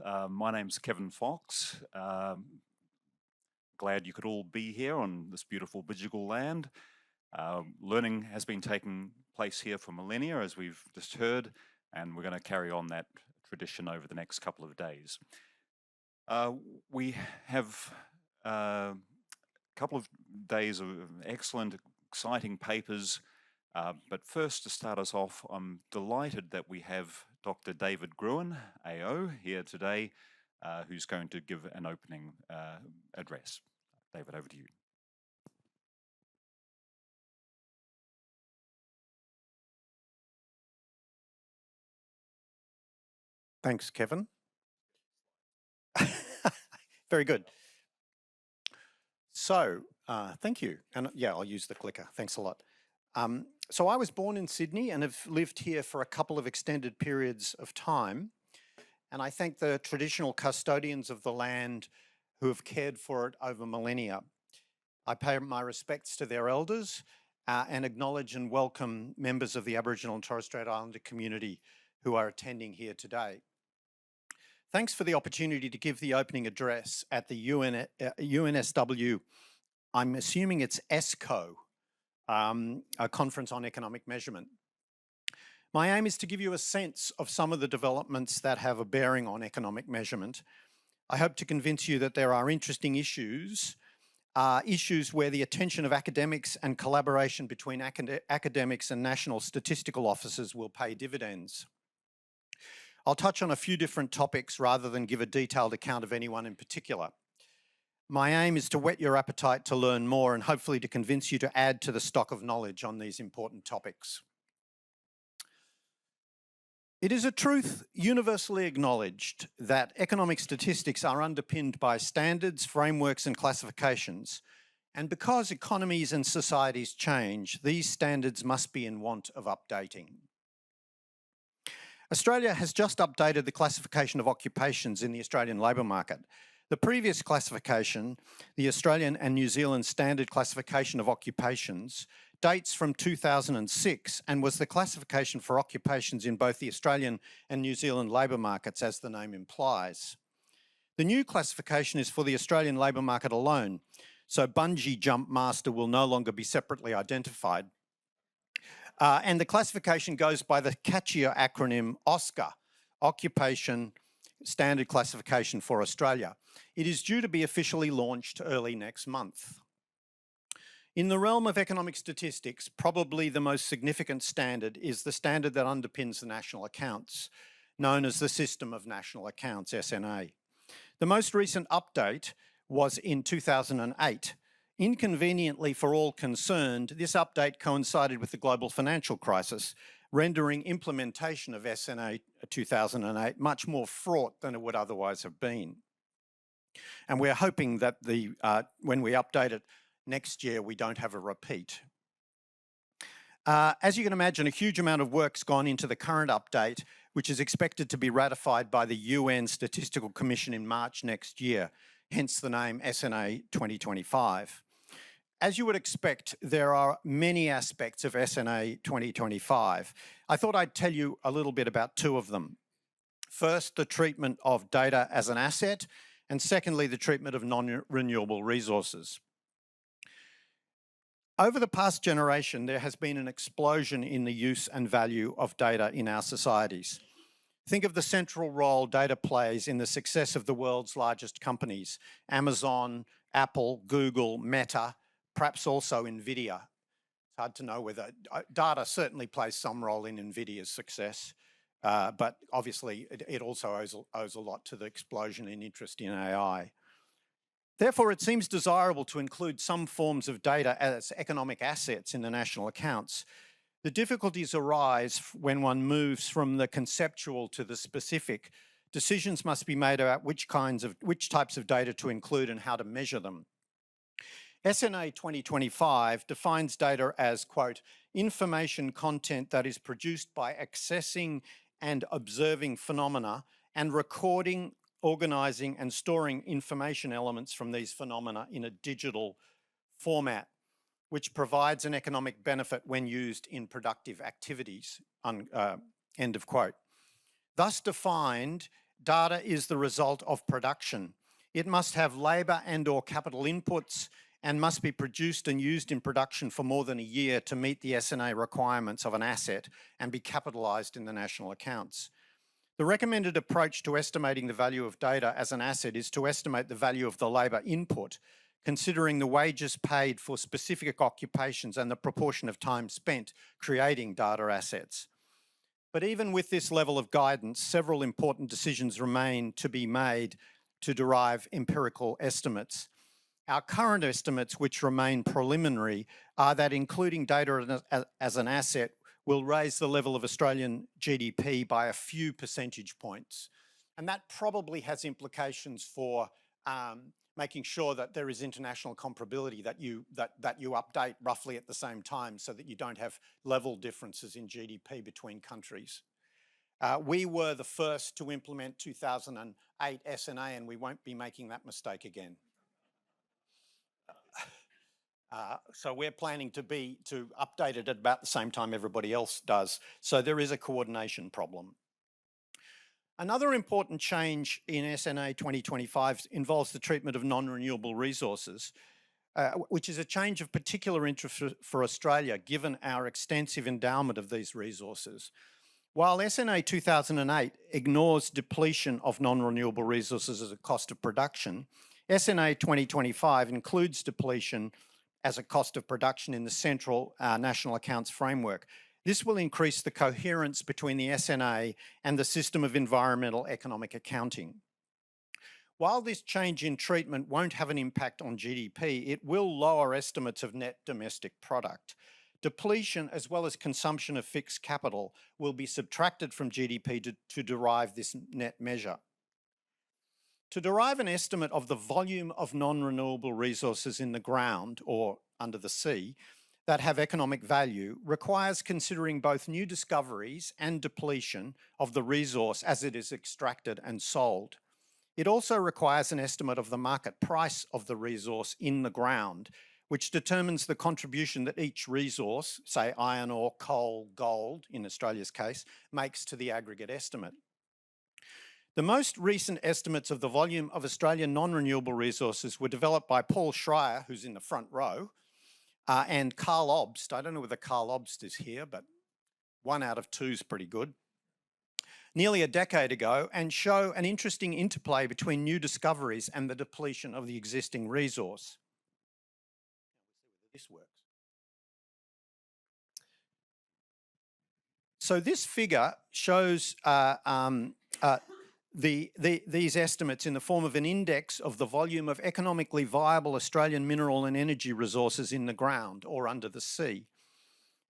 My name's Kevin Fox. Glad you could all be here on this beautiful Bidjigal land. Learning has been taking place here for millennia, as we've just heard, and we're going to carry on that tradition over the next couple of days. We have a couple of days of excellent, exciting papers, but first, to start us off, I'm delighted that we have Dr. David Gruen, AO, here today, who's going to give an opening address. David, over to you. Thanks, Kevin. Very good. So, thank you. And yeah, I'll use the clicker. Thanks a lot. So I was born in Sydney and have lived here for a couple of extended periods of time. And I thank the traditional custodians of the land who have cared for it over millennia. I pay my respects to their elders and acknowledge and welcome members of the Aboriginal and Torres Strait Islander community who are attending here today. Thanks for the opportunity to give the opening address at the UNSW, I'm assuming it's ESCoE, a conference on economic measurement. My aim is to give you a sense of some of the developments that have a bearing on economic measurement. I hope to convince you that there are interesting issues where the attention of academics and collaboration between academics and national statistical offices will pay dividends. I'll touch on a few different topics rather than give a detailed account of any one in particular. My aim is to whet your appetite to learn more and hopefully to convince you to add to the stock of knowledge on these important topics. It is a truth universally acknowledged that economic statistics are underpinned by standards, frameworks, and classifications. And because economies and societies change, these standards must be in want of updating. Australia has just updated the classification of occupations in the Australian labour market. The previous classification, the Australian and New Zealand Standard Classification of Occupations, dates from 2006 and was the classification for occupations in both the Australian and New Zealand labour markets, as the name implies. The new classification is for the Australian labour market alone, so bungee jump master will no longer be separately identified. And the classification goes by the catchier acronym OSCA, Occupation Standard Classification for Australia. It is due to be officially launched early next month. In the realm of economic statistics, probably the most significant standard is the standard that underpins the national accounts, known as the System of National Accounts, SNA. The most recent update was in 2008. Inconveniently for all concerned, this update coincided with the global financial crisis, rendering implementation of SNA 2008 much more fraught than it would otherwise have been. And we're hoping that when we update it next year, we don't have a repeat. As you can imagine, a huge amount of work's gone into the current update, which is expected to be ratified by the UN Statistical Commission in March next year, hence the name SNA 2025. As you would expect, there are many aspects of SNA 2025. I thought I'd tell you a little bit about two of them. First, the treatment of data as an asset, and secondly, the treatment of non-renewable resources. Over the past generation, there has been an explosion in the use and value of data in our societies. Think of the central role data plays in the success of the world's largest companies, Amazon, Apple, Google, Meta, perhaps also NVIDIA. It's hard to know whether data certainly plays some role in NVIDIA's success, but obviously it also owes a lot to the explosion in interest in AI. Therefore, it seems desirable to include some forms of data as economic assets in the national accounts. The difficulties arise when one moves from the conceptual to the specific. Decisions must be made about which types of data to include and how to measure them. SNA 2025 defines data as, quote, information content that is produced by accessing and observing phenomena and recording, organizing and storing information elements from these phenomena in a digital format, which provides an economic benefit when used in productive activities, end of quote. Thus defined, Data is the result of production. It must have labour and/or capital inputs and must be produced and used in production for more than a year to meet the S&A requirements of an asset and be capitalised in the national accounts. The recommended approach to estimating the value of data as an asset is to estimate the value of the labour input, considering the wages paid for specific occupations and the proportion of time spent creating data assets. But even with this level of guidance, several important decisions remain to be made to derive empirical estimates. Our current estimates, which remain preliminary, are that including data as an asset will raise the level of Australian GDP by a few percentage points. And that probably has implications for making sure that there is international comparability, that you update roughly at the same time so that you don't have level differences in GDP between countries. We were the first to implement 2008 S&A, and we won't be making that mistake again. So we're planning to update it at about the same time everybody else does. So there is a coordination problem. Another important change in S&A 2025 involves the treatment of non-renewable resources, which is a change of particular interest for Australia, given our extensive endowment of these resources. While S&A 2008 ignores depletion of non-renewable resources as a cost of production, S&A 2025 includes depletion as a cost of production in the central national accounts framework. This will increase the coherence between the S&A and the system of environmental economic accounting. While this change in treatment won't have an impact on GDP, it will lower estimates of net domestic product. Depletion, as well as consumption of fixed capital, will be subtracted from GDP to derive this net measure. To derive an estimate of the volume of non-renewable resources in the ground or under the sea that have economic value requires considering both new discoveries and depletion of the resource as it is extracted and sold. It also requires an estimate of the market price of the resource in the ground, which determines the contribution that each resource, say iron ore, coal, gold, in Australia's case, makes to the aggregate estimate. The most recent estimates of the volume of Australian non-renewable resources were developed by Paul Schreyer, who's in the front row, and Carl Obst. I don't know whether Carl Obst is here, but 1 out of 2 is pretty good. Nearly a decade ago, and show an interesting interplay between new discoveries and the depletion of the existing resource. This works. So this figure shows these estimates in the form of an index of the volume of economically viable Australian mineral and energy resources in the ground or under the sea.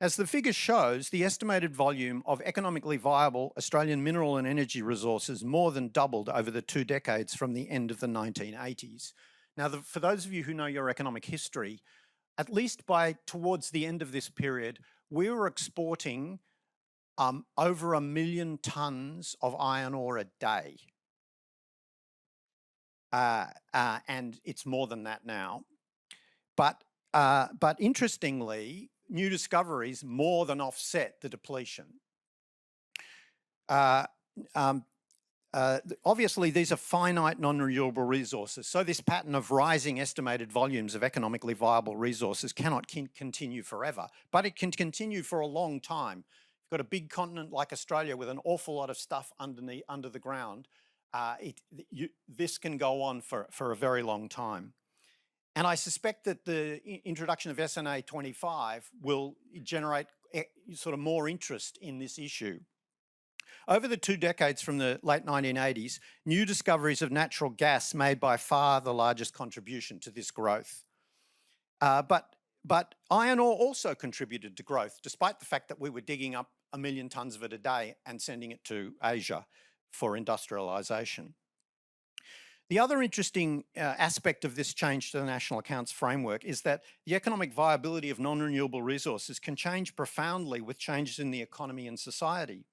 As the figure shows, the estimated volume of economically viable Australian mineral and energy resources more than doubled over the 2 decades from the end of the 1980s. Now, for those of you who know your economic history, at least towards the end of this period, we were exporting over 1 million tonnes of iron ore a day. And it's more than that now. But interestingly, new discoveries more than offset the depletion. Obviously, these are finite non-renewable resources, so this pattern of rising estimated volumes of economically viable resources cannot continue forever, but it can continue for a long time. You've got a big continent like Australia with an awful lot of stuff under the ground. This can go on for a very long time. And I suspect that the introduction of S&A 25 will generate sort of more interest in this issue. Over the 2 decades from the late 1980s, new discoveries of natural gas made by far the largest contribution to this growth. But iron ore also contributed to growth, despite the fact that we were digging up 1 million tonnes of it a day and sending it to Asia for industrialisation. The other interesting aspect of this change to the National Accounts Framework is that the economic viability of non-renewable resources can change profoundly with changes in the economy and society.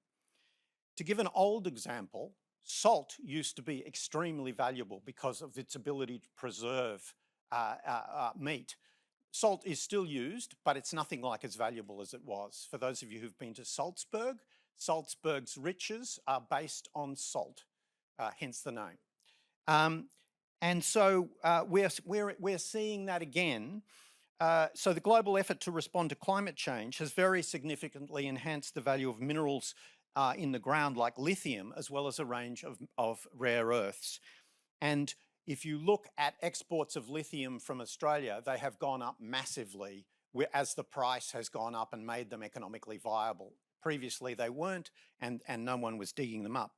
To give an old example, salt used to be extremely valuable because of its ability to preserve meat. Salt is still used, but it's nothing like as valuable as it was. For those of you who've been to Salzburg, Salzburg's riches are based on salt. hence the name. And so we're seeing that again. So the global effort to respond to climate change has very significantly enhanced the value of minerals in the ground like lithium, as well as a range of rare earths. And if you look at exports of lithium from Australia, they have gone up massively as the price has gone up and made them economically viable. Previously they weren't, and no one was digging them up.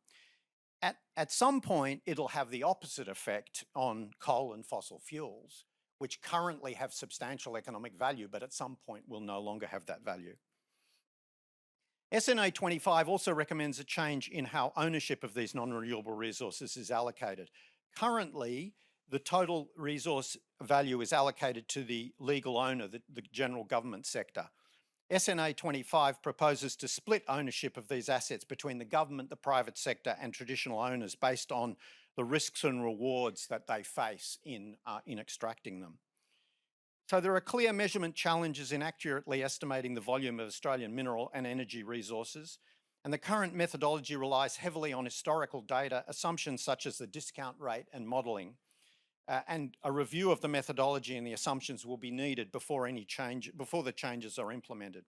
At some point, it'll have the opposite effect on coal and fossil fuels, which currently have substantial economic value, but at some point will no longer have that value. SNA 25 also recommends a change in how ownership of these non-renewable resources is allocated. Currently, the total resource value is allocated to the legal owner, the general government sector. SNA 25 proposes to split ownership of these assets between the government, the private sector, and traditional owners based on the risks and rewards that they face in extracting them. So there are clear measurement challenges in accurately estimating the volume of Australian mineral and energy resources, and the current methodology relies heavily on historical data, assumptions such as the discount rate and modelling. And a review of the methodology and the assumptions will be needed before the changes are implemented.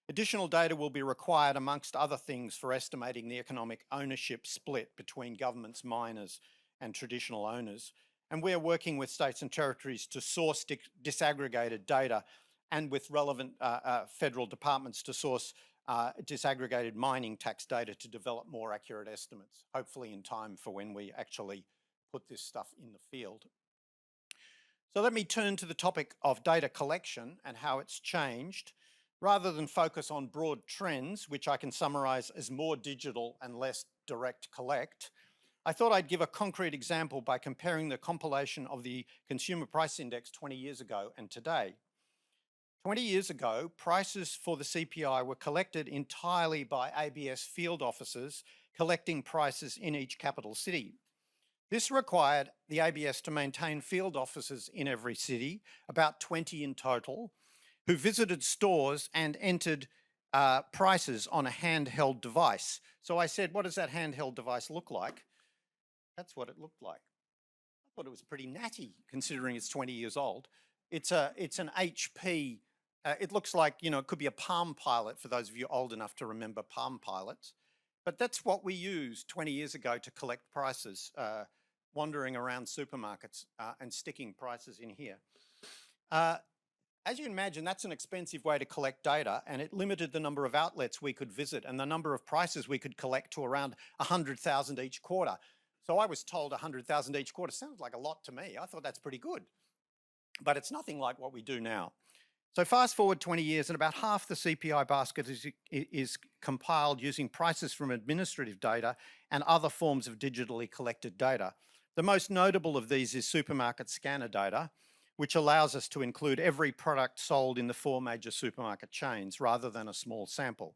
Additional data will be required, amongst other things, for estimating the economic ownership split between governments, miners, and traditional owners. And we're working with states and territories to source disaggregated data, and with relevant federal departments to source disaggregated mining tax data to develop more accurate estimates, hopefully in time for when we actually put this stuff in the field. So let me turn to the topic of data collection and how it's changed. Rather than focus on broad trends, which I can summarise as more digital and less direct collect, I thought I'd give a concrete example by comparing the compilation of the Consumer Price Index 20 years ago and today. 20 years ago, prices for the CPI were collected entirely by ABS field officers collecting prices in each capital city. This required the ABS to maintain field officers in every city, about 20 in total, who visited stores and entered prices on a handheld device. So I said, what does that handheld device look like? That's what it looked like. I thought it was pretty natty considering it's 20 years old. It's an HP, it looks like, you know, it could be a Palm Pilot for those of you old enough to remember Palm Pilots. But that's what we used 20 years ago to collect prices, wandering around supermarkets and sticking prices in here. As you can imagine, that's an expensive way to collect data, and it limited the number of outlets we could visit and the number of prices we could collect to around 100,000 each quarter. So I was told 100,000 each quarter sounds like a lot to me. I thought that's pretty good, but it's nothing like what we do now. So fast forward 20 years and about half the CPI basket is compiled using prices from administrative data and other forms of digitally collected data. The most notable of these is supermarket scanner data, which allows us to include every product sold in the 4 major supermarket chains rather than a small sample.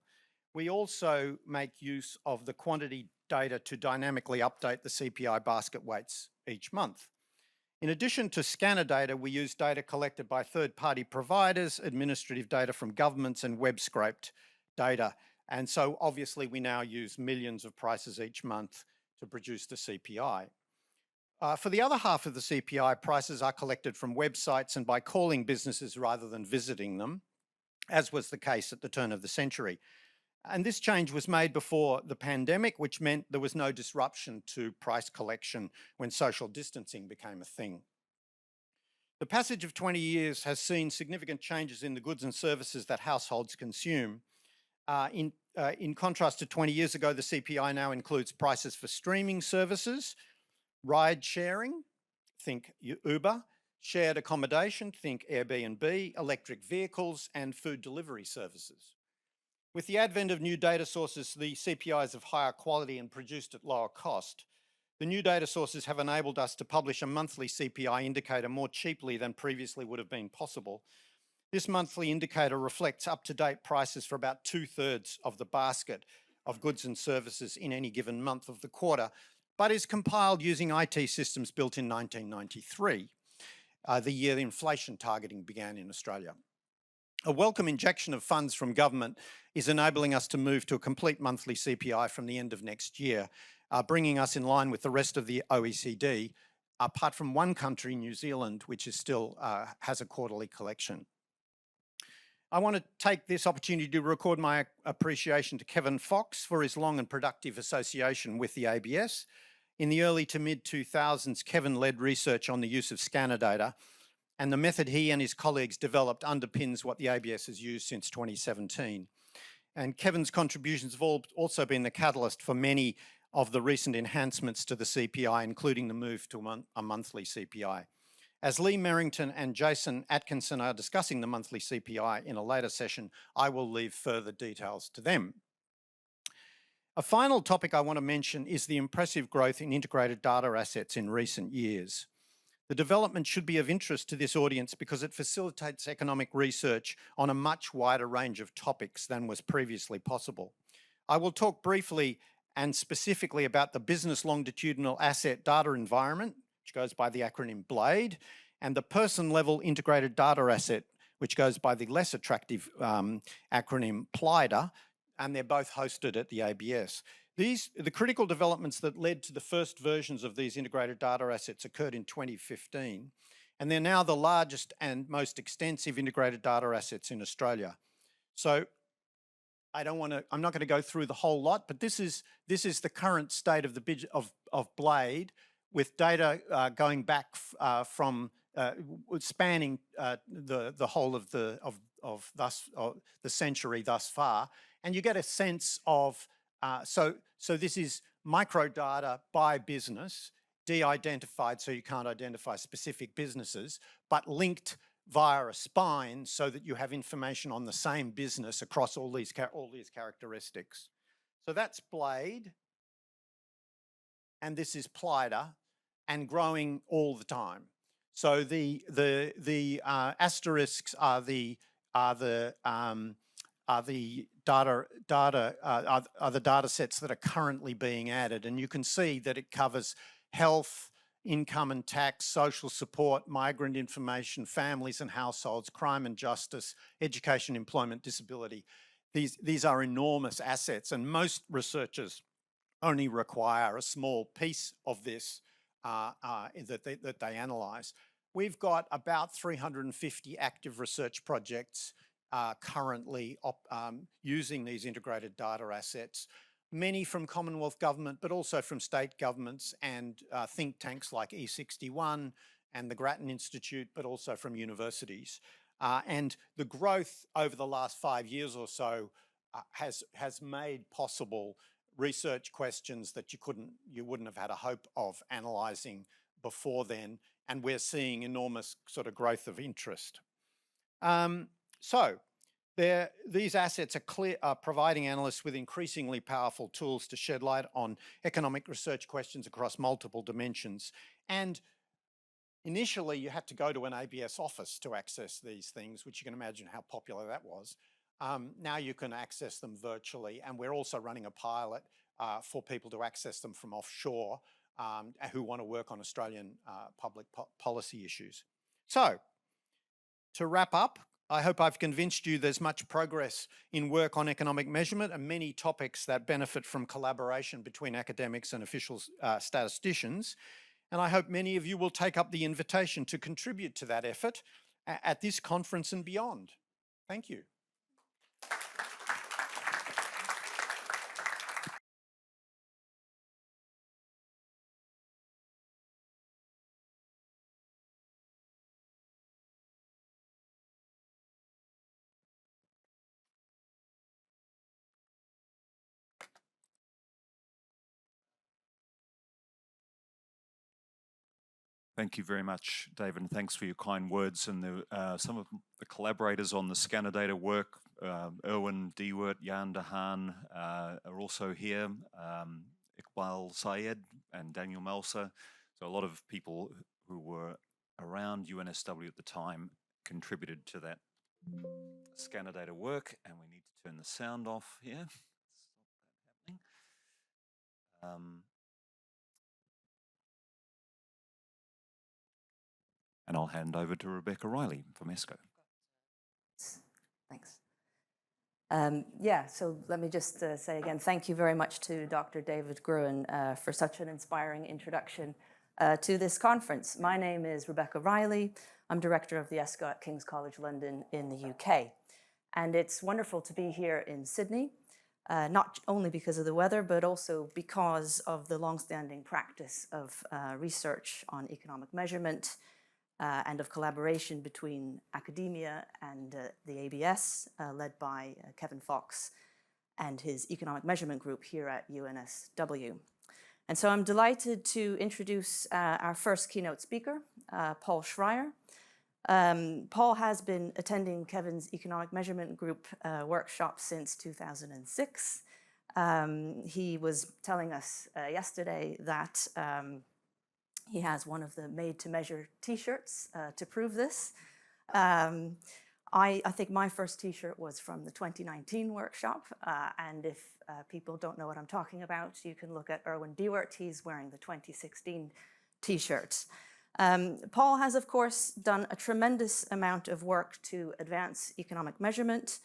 We also make use of the quantity data to dynamically update the CPI basket weights each month. In addition to scanner data, we use data collected by third-party providers, administrative data from governments, and web-scraped data. And so obviously we now use millions of prices each month to produce the CPI. For the other half of the CPI, prices are collected from websites and by calling businesses rather than visiting them, as was the case at the turn of the century. And this change was made before the pandemic, which meant there was no disruption to price collection when social distancing became a thing. The passage of 20 years has seen significant changes in the goods and services that households consume. In contrast to 20 years ago, the CPI now includes prices for streaming services, ride sharing, think Uber, shared accommodation, think Airbnb, electric vehicles, and food delivery services. With the advent of new data sources, the CPIs of higher quality and produced at lower cost, the new data sources have enabled us to publish a monthly CPI indicator more cheaply than previously would have been possible. This monthly indicator reflects up-to-date prices for about 2/3 of the basket of goods and services in any given month of the quarter, but is compiled using IT systems built in 1993, the year the inflation targeting began in Australia. A welcome injection of funds from government is enabling us to move to a complete monthly CPI from the end of next year. bringing us in line with the rest of the OECD, apart from one country, New Zealand, which is still has a quarterly collection. I want to take this opportunity to record my appreciation to Kevin Fox for his long and productive association with the ABS. In the early to mid-2000s, Kevin led research on the use of scanner data, and the method he and his colleagues developed underpins what the ABS has used since 2017. And Kevin's contributions have also been the catalyst for many of the recent enhancements to the CPI, including the move to a monthly CPI. As Lee Merrington and Jason Atkinson are discussing the monthly CPI in a later session, I will leave further details to them. A final topic I want to mention is the impressive growth in integrated data assets in recent years. The development should be of interest to this audience because it facilitates economic research on a much wider range of topics than was previously possible. I will talk briefly and specifically about the business longitudinal asset data environment, which goes by the acronym BLADE, and the person-level integrated data asset, which goes by the less attractive acronym PLIDA, and they're both hosted at the ABS. The critical developments that led to the first versions of these integrated data assets occurred in 2015, and they're now the largest and most extensive integrated data assets in Australia. So I'm not going to go through the whole lot, but this is the current state of BLADE, with data going back from spanning the whole of the century thus far, and you get a sense of so this is micro data by business, de-identified so you can't identify specific businesses, but linked via a spine so that you have information on the same business across all these characteristics. So that's BLADE, and this is PLIDA, and growing all the time. So the asterisks are the data sets that are currently being added, and you can see that it covers health, income and tax, social support, migrant information, families and households, crime and justice, education, employment, disability. These are enormous assets, and most researchers only require a small piece of this that they analyse. We've got about 350 active research projects currently using these integrated data assets, many from Commonwealth government, but also from state governments and think tanks like E61 and the Grattan Institute, but also from universities. And the growth over the last 5 years or so has made possible research questions that you wouldn't have had a hope of analysing before then, and we're seeing enormous sort of growth of interest. These assets are providing analysts with increasingly powerful tools to shed light on economic research questions across multiple dimensions. And initially, you had to go to an ABS office to access these things, which you can imagine how popular that was. Now you can access them virtually, and we're also running a pilot for people to access them from offshore who want to work on Australian public policy issues. So, to wrap up, I hope I've convinced you there's much progress in work on economic measurement and many topics that benefit from collaboration between academics and official statisticians. And I hope many of you will take up the invitation to contribute to that effort at this conference and beyond. Thank you. Thank you very much, David, and thanks for your kind words. And some of the collaborators on the scanner data work, Erwin Dewert, Jan de Haan, are also here, Iqbal Syed and Daniel Melser. So a lot of people who were around UNSW at the time contributed to that scanner data work. And we need to turn the sound off here. Stop that happening. And I'll hand over to Rebecca Riley from ESCoE. Thanks. Yeah, so let me just say again, thank you very much to Dr. David Gruen for such an inspiring introduction to this conference. My name is Rebecca Riley. I'm Director of the ESCoE at King's College London in the UK. And it's wonderful to be here in Sydney, not only because of the weather, but also because of the long-standing practice of research on economic measurement and of collaboration between academia and the ABS, led by Kevin Fox and his economic measurement group here at UNSW. And so I'm delighted to introduce our first keynote speaker, Paul Schreyer. Paul has been attending Kevin's economic measurement group workshop since 2006. He was telling us yesterday that he has one of the made-to-measure t-shirts to prove this. I think my first t-shirt was from the 2019 workshop, and if people don't know what I'm talking about, you can look at Erwin Dewart. He's wearing the 2016 t-shirt. Paul has, of course, done a tremendous amount of work to advance economic measurement,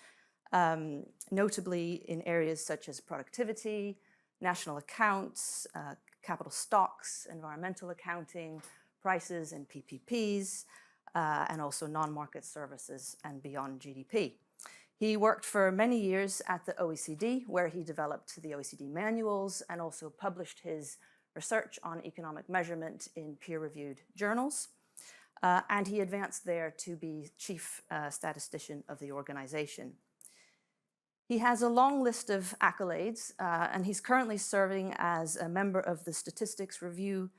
notably in areas such as productivity, national accounts, capital stocks, environmental accounting, prices and PPPs, and also non-market services and beyond GDP. He worked for many years at the OECD, where he developed the OECD manuals and also published his research on economic measurement in peer-reviewed journals. And he advanced there to be chief statistician of the organization. He has a long list of accolades, and he's currently serving as a member of the Statistics Review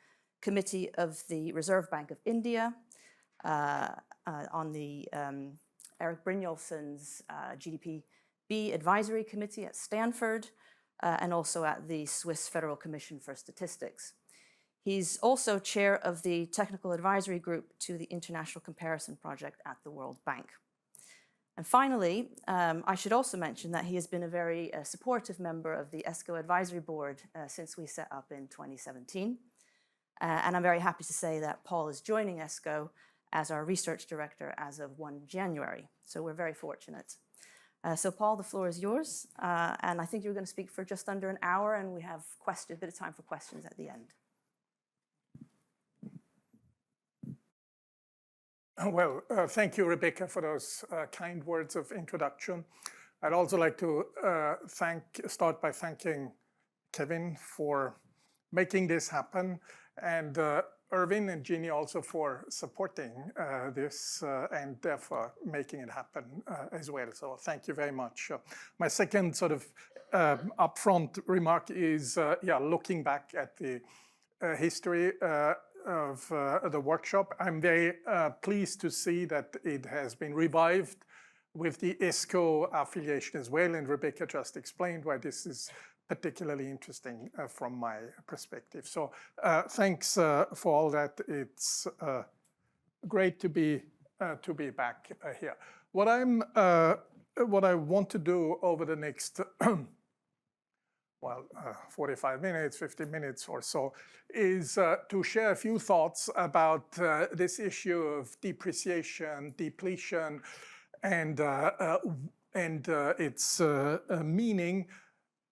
Committee of the Reserve Bank of India, on the Eric Brynjolfsson's GDP-B Advisory Committee at Stanford, and also at the Swiss Federal Commission for Statistics. He's also chair of the Technical Advisory Group to the International Comparison Project at the World Bank. And finally, I should also mention that he has been a very supportive member of the ESCoE Advisory Board since we set up in 2017. And I'm very happy to say that Paul is joining ESCoE as our research director as of 1 January. So we're very fortunate. So Paul, the floor is yours. And I think you're going to speak for just under an hour, and we have a bit of time for questions at the end. Well, thank you, Rebecca, for those kind words of introduction. I'd also like to start by thanking Kevin for making this happen, and Erwin and Jeannie also for supporting this and therefore making it happen as well. So thank you very much. My second sort of upfront remark is, looking back at the history of the workshop, I'm very pleased to see that it has been revived with the ESCoE affiliation as well, and Rebecca just explained why this is particularly interesting from my perspective. So thanks for all that. It's great to be back here. What I want to do over the next 45 minutes, 50 minutes or so, is to share a few thoughts about this issue of depreciation, depletion, and its meaning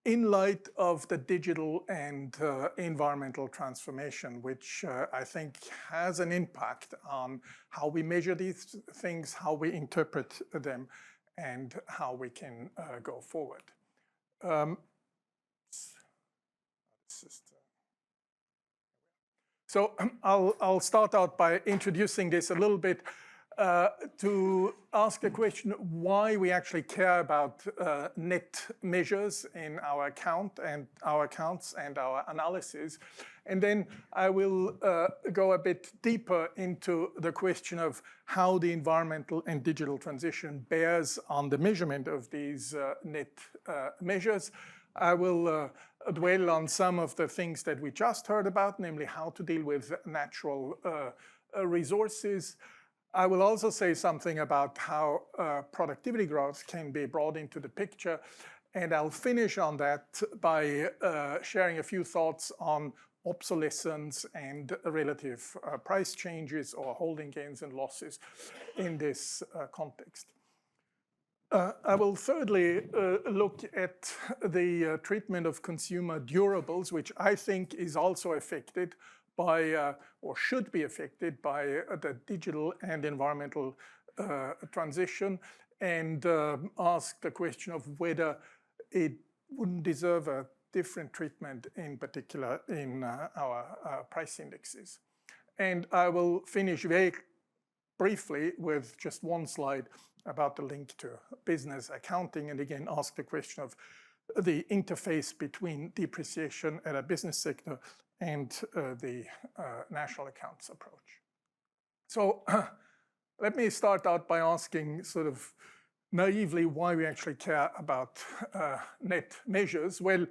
in light of the digital and environmental transformation, which I think has an impact on how we measure these things, how we interpret them, and how we can go forward. So I'll start out by introducing this a little bit to ask a question: why we actually care about net measures in our accounts and our analysis. And then I will go a bit deeper into the question of how the environmental and digital transition bears on the measurement of these net measures. I will dwell on some of the things that we just heard about, namely how to deal with natural resources. I will also say something about how productivity growth can be brought into the picture. And I'll finish on that by sharing a few thoughts on obsolescence and relative price changes or holding gains and losses in this context. I will thirdly look at the treatment of consumer durables, which I think is also affected by, or should be affected by, the digital and environmental transition, and ask the question of whether it wouldn't deserve a different treatment, in particular in our price indexes. And I will finish very briefly with just one slide about the link to business accounting, and again ask the question of the interface between depreciation at a business sector and the national accounts approach. So let me start out by asking sort of naively why we actually care about net measures. Well,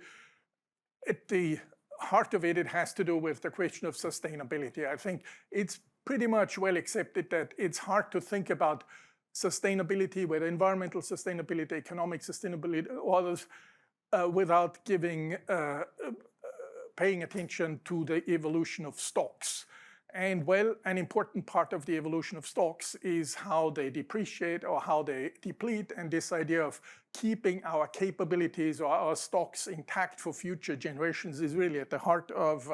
at the heart of it, it has to do with the question of sustainability. I think it's pretty much well accepted that it's hard to think about sustainability, whether environmental sustainability, economic sustainability, or others, without paying attention to the evolution of stocks. And well, an important part of the evolution of stocks is how they depreciate or how they deplete, and this idea of keeping our capabilities or our stocks intact for future generations is really at the heart of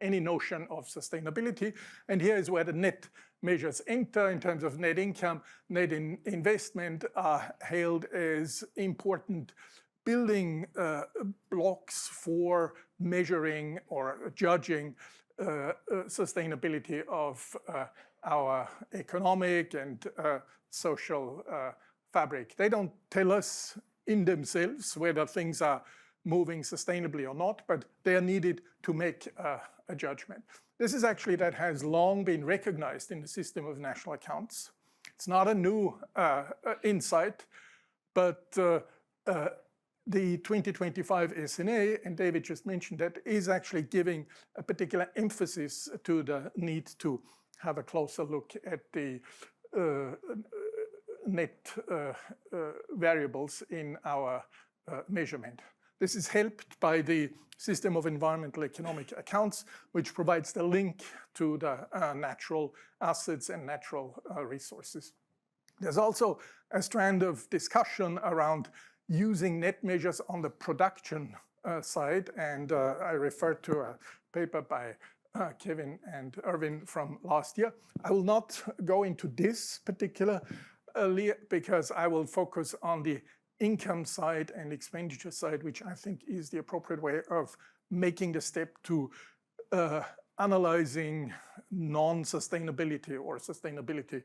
any notion of sustainability. And here is where the net measures enter in terms of net income, net investment are hailed as important building blocks for measuring or judging sustainability of our economic and social fabric. They don't tell us in themselves whether things are moving sustainably or not, but they are needed to make a judgment. This is actually that has long been recognized in the system of national accounts. It's not a new insight, but the 2025 SNA, and David just mentioned that, is actually giving a particular emphasis to the need to have a closer look at the net variables in our measurement. This is helped by the system of environmental economic accounts, which provides the link to the natural assets and natural resources. There's also a strand of discussion around using net measures on the production side, and I referred to a paper by Kevin and Irvin from last year. I will not go into this particularly because I will focus on the income side and expenditure side, which I think is the appropriate way of making the step to analyzing non-sustainability or sustainability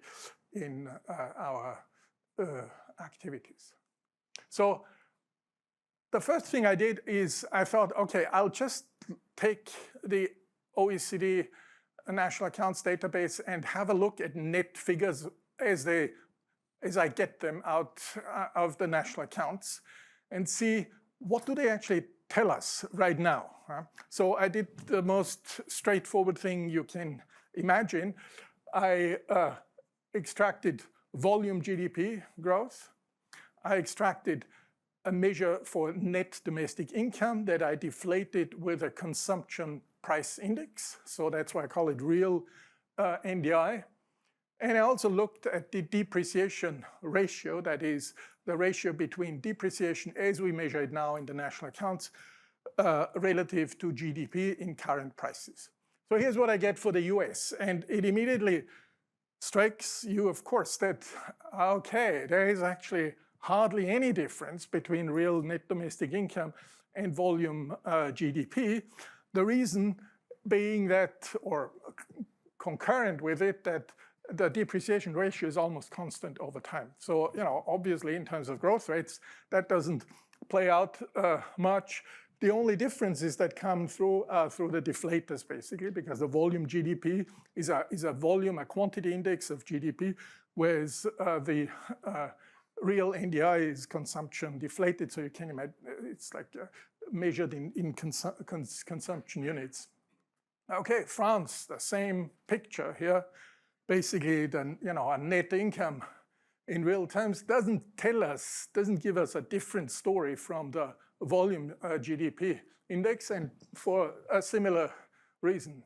in our activities. So the first thing I did is I thought, okay, I'll just take the OECD National Accounts database and have a look at net figures as I get them out of the national accounts and see what do they actually tell us right now. So I did the most straightforward thing you can imagine. I extracted volume GDP growth. I extracted a measure for net domestic income that I deflated with a consumption price index. So that's why I call it real NDI. And I also looked at the depreciation ratio, that is the ratio between depreciation as we measure it now in the national accounts relative to GDP in current prices. So here's what I get for the US. And it immediately strikes you, of course, that, okay, there is actually hardly any difference between real net domestic income and volume GDP. The reason being that, or concurrent with it, that the depreciation ratio is almost constant over time. So, obviously in terms of growth rates, that doesn't play out much. The only differences that come through the deflators, basically, because the volume GDP is a volume, a quantity index of GDP, whereas the real NDI is consumption deflated. So you can imagine it's like measured in consumption units. Okay, France, the same picture here. Basically, a net income in real terms doesn't give us a different story from the volume GDP index, and for a similar reason.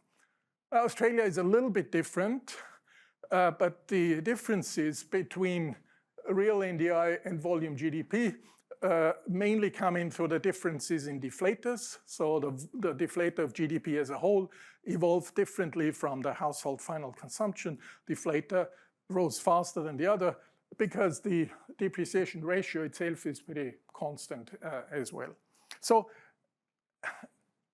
Australia is a little bit different, but the differences between real NDI and volume GDP mainly come in through the differences in deflators. So the deflator of GDP as a whole evolved differently from the household final consumption deflator, rose faster than the other because the depreciation ratio itself is pretty constant as well. So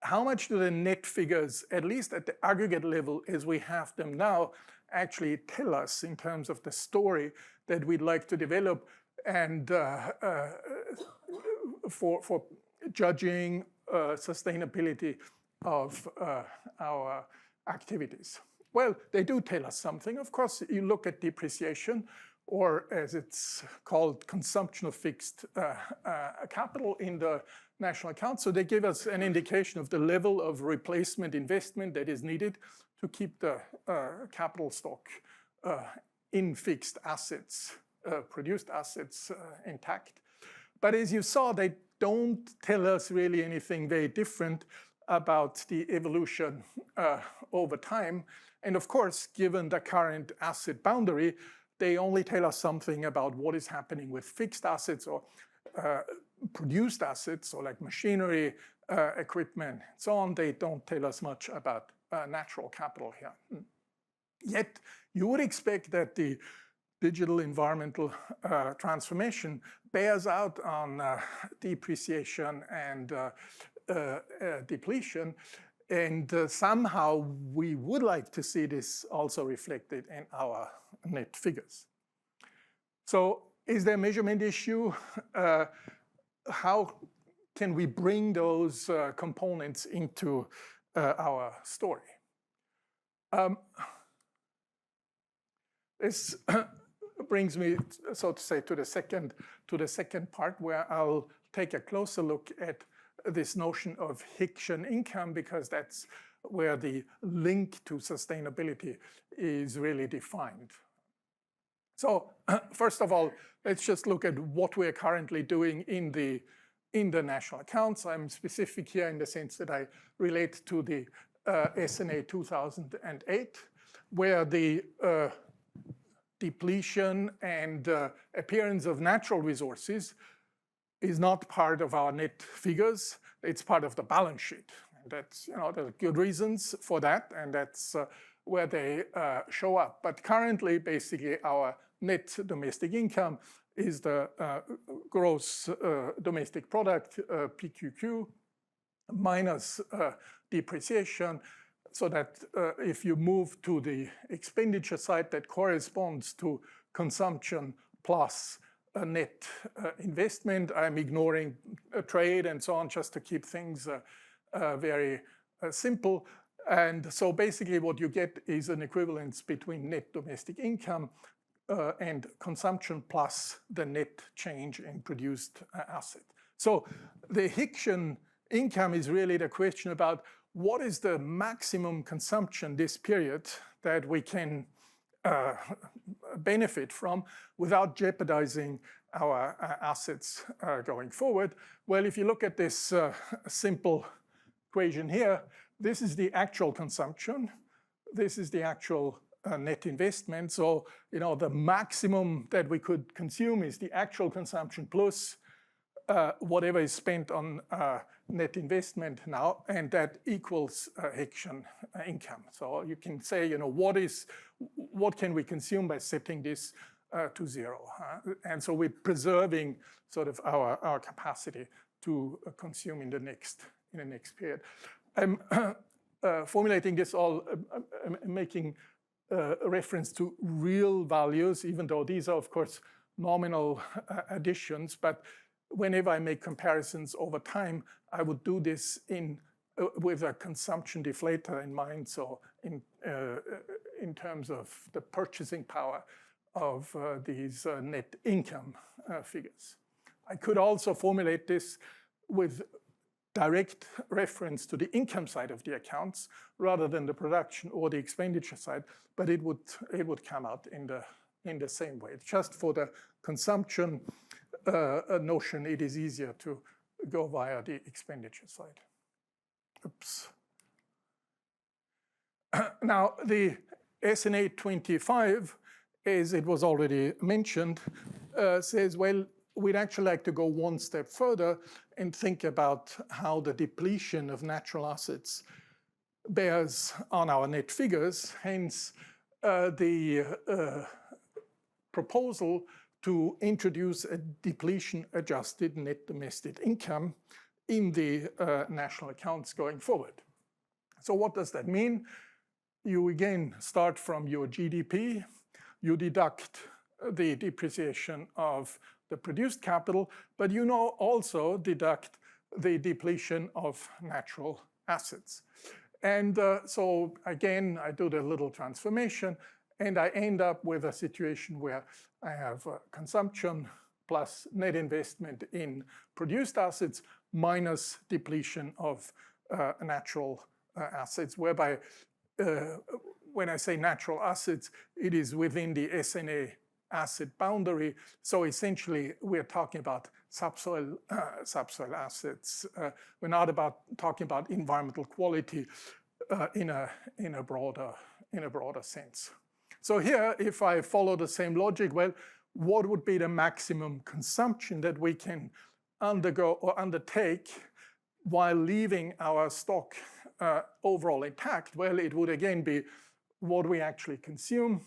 how much do the net figures, at least at the aggregate level as we have them now, actually tell us in terms of the story that we'd like to develop and for judging sustainability of our activities? Well, they do tell us something. Of course, you look at depreciation, or as it's called, consumption of fixed capital in the national account. So they give us an indication of the level of replacement investment that is needed to keep the capital stock in fixed assets, produced assets intact. But as you saw, they don't tell us really anything very different about the evolution over time. And of course, given the current asset boundary, they only tell us something about what is happening with fixed assets or produced assets, or like machinery, equipment, and so on. They don't tell us much about natural capital here. Yet, you would expect that the digital environmental transformation bears out on depreciation and depletion. And somehow we would like to see this also reflected in our net figures. So is there a measurement issue? How can we bring those components into our story? This brings me, so to say, to the second part, where I'll take a closer look at this notion of Hicksian income, because that's where the link to sustainability is really defined. So first of all, let's just look at what we're currently doing in the national accounts. I'm specific here in the sense that I relate to the SNA 2008, where the depletion and appearance of natural resources is not part of our net figures. It's part of the balance sheet. And that's, there are good reasons for that, and that's where they show up. But currently, basically, our net domestic income is the gross domestic product, PQQ, minus depreciation, so that if you move to the expenditure side, that corresponds to consumption plus a net investment. I'm ignoring trade and so on, just to keep things very simple. And so basically what you get is an equivalence between net domestic income and consumption plus the net change in produced asset. So the Hicksian income is really the question about what is the maximum consumption this period that we can benefit from without jeopardizing our assets going forward. Well, if you look at this simple equation here, this is the actual consumption. This is the actual net investment. So, the maximum that we could consume is the actual consumption plus whatever is spent on net investment now, and that equals Hicksian income. So you can say, what can we consume by setting this to zero? And so we're preserving sort of our capacity to consume in the next period. I'm formulating this all, making a reference to real values, even though these are, of course, nominal additions. But whenever I make comparisons over time, I would do this with a consumption deflator in mind. So in terms of the purchasing power of these net income figures. I could also formulate this with direct reference to the income side of the accounts rather than the production or the expenditure side, but it would come out in the same way. Just for the consumption notion, it is easier to go via the expenditure side. Oops. Now, the SNA 25, as it was already mentioned, says, well, we'd actually like to go one step further and think about how the depletion of natural assets bears on our net figures, hence the proposal to introduce a depletion-adjusted net domestic income in the national accounts going forward. So what does that mean? You again start from your GDP, you deduct the depreciation of the produced capital, but you now also deduct the depletion of natural assets. And so again, I do the little transformation, and I end up with a situation where I have consumption plus net investment in produced assets minus depletion of natural assets, whereby when I say natural assets, it is within the SNA asset boundary. So essentially, we're talking about subsoil assets. We're not talking about environmental quality in a broader sense. So here, if I follow the same logic, well, what would be the maximum consumption that we can undergo or undertake while leaving our stock overall intact? Well, it would again be what we actually consume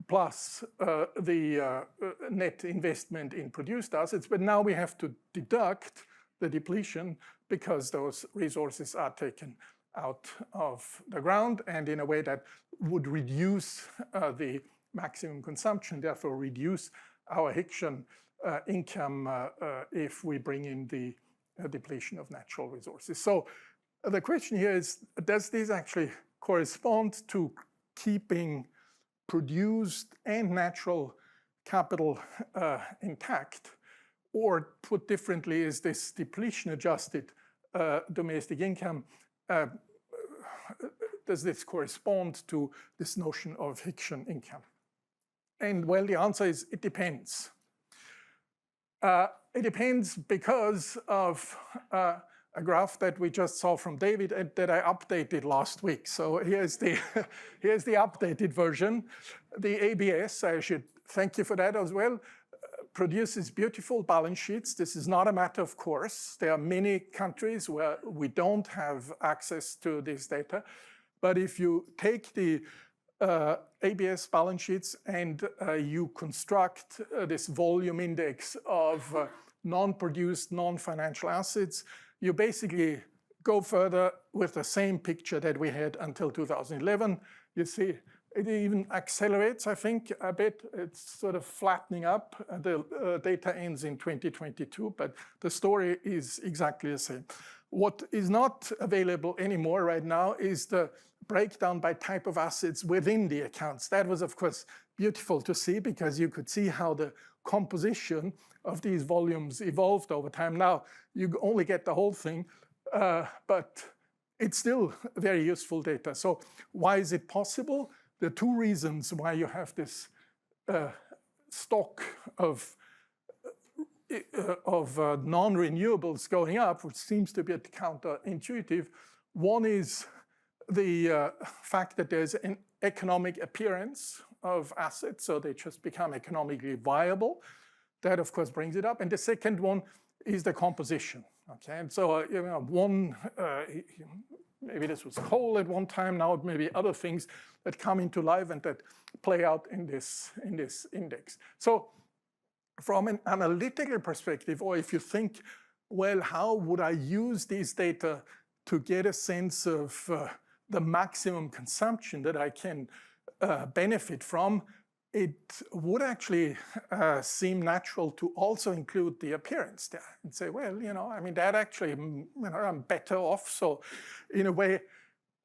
plus the net investment in produced assets. But now we have to deduct the depletion because those resources are taken out of the ground and in a way that would reduce the maximum consumption, therefore reduce our Hickshian income if we bring in the depletion of natural resources. So the question here is, does this actually correspond to keeping produced and natural capital intact? Or put differently, is this depletion-adjusted domestic income, does this correspond to this notion of Hickshian income? And well, the answer is it depends. It depends because of a graph that we just saw from David and that I updated last week. So here's the updated version. The ABS, I should thank you for that as well, produces beautiful balance sheets. This is not a matter of course. There are many countries where we don't have access to this data. But if you take the ABS balance sheets and you construct this volume index of non-produced, non-financial assets, you basically go further with the same picture that we had until 2011. You see, it even accelerates, I think, a bit. It's sort of flattening up. The data ends in 2022, but the story is exactly the same. What is not available anymore right now is the breakdown by type of assets within the accounts. That was, of course, beautiful to see because you could see how the composition of these volumes evolved over time. Now, you only get the whole thing, but it's still very useful data. So why is it possible? There are two reasons why you have this stock of non-renewables going up, which seems to be counterintuitive. One is the fact that there's an economic appearance of assets, so they just become economically viable. That, of course, brings it up. And the second one is the composition. Okay, and so maybe this was coal at one time. Now it may be other things that come into life and that play out in this index. So, from an analytical perspective, or if you think, well, how would I use these data to get a sense of the maximum consumption that I can benefit from? It would actually seem natural to also include the appearance there and say, well, I mean, that actually, I'm better off. So in a way,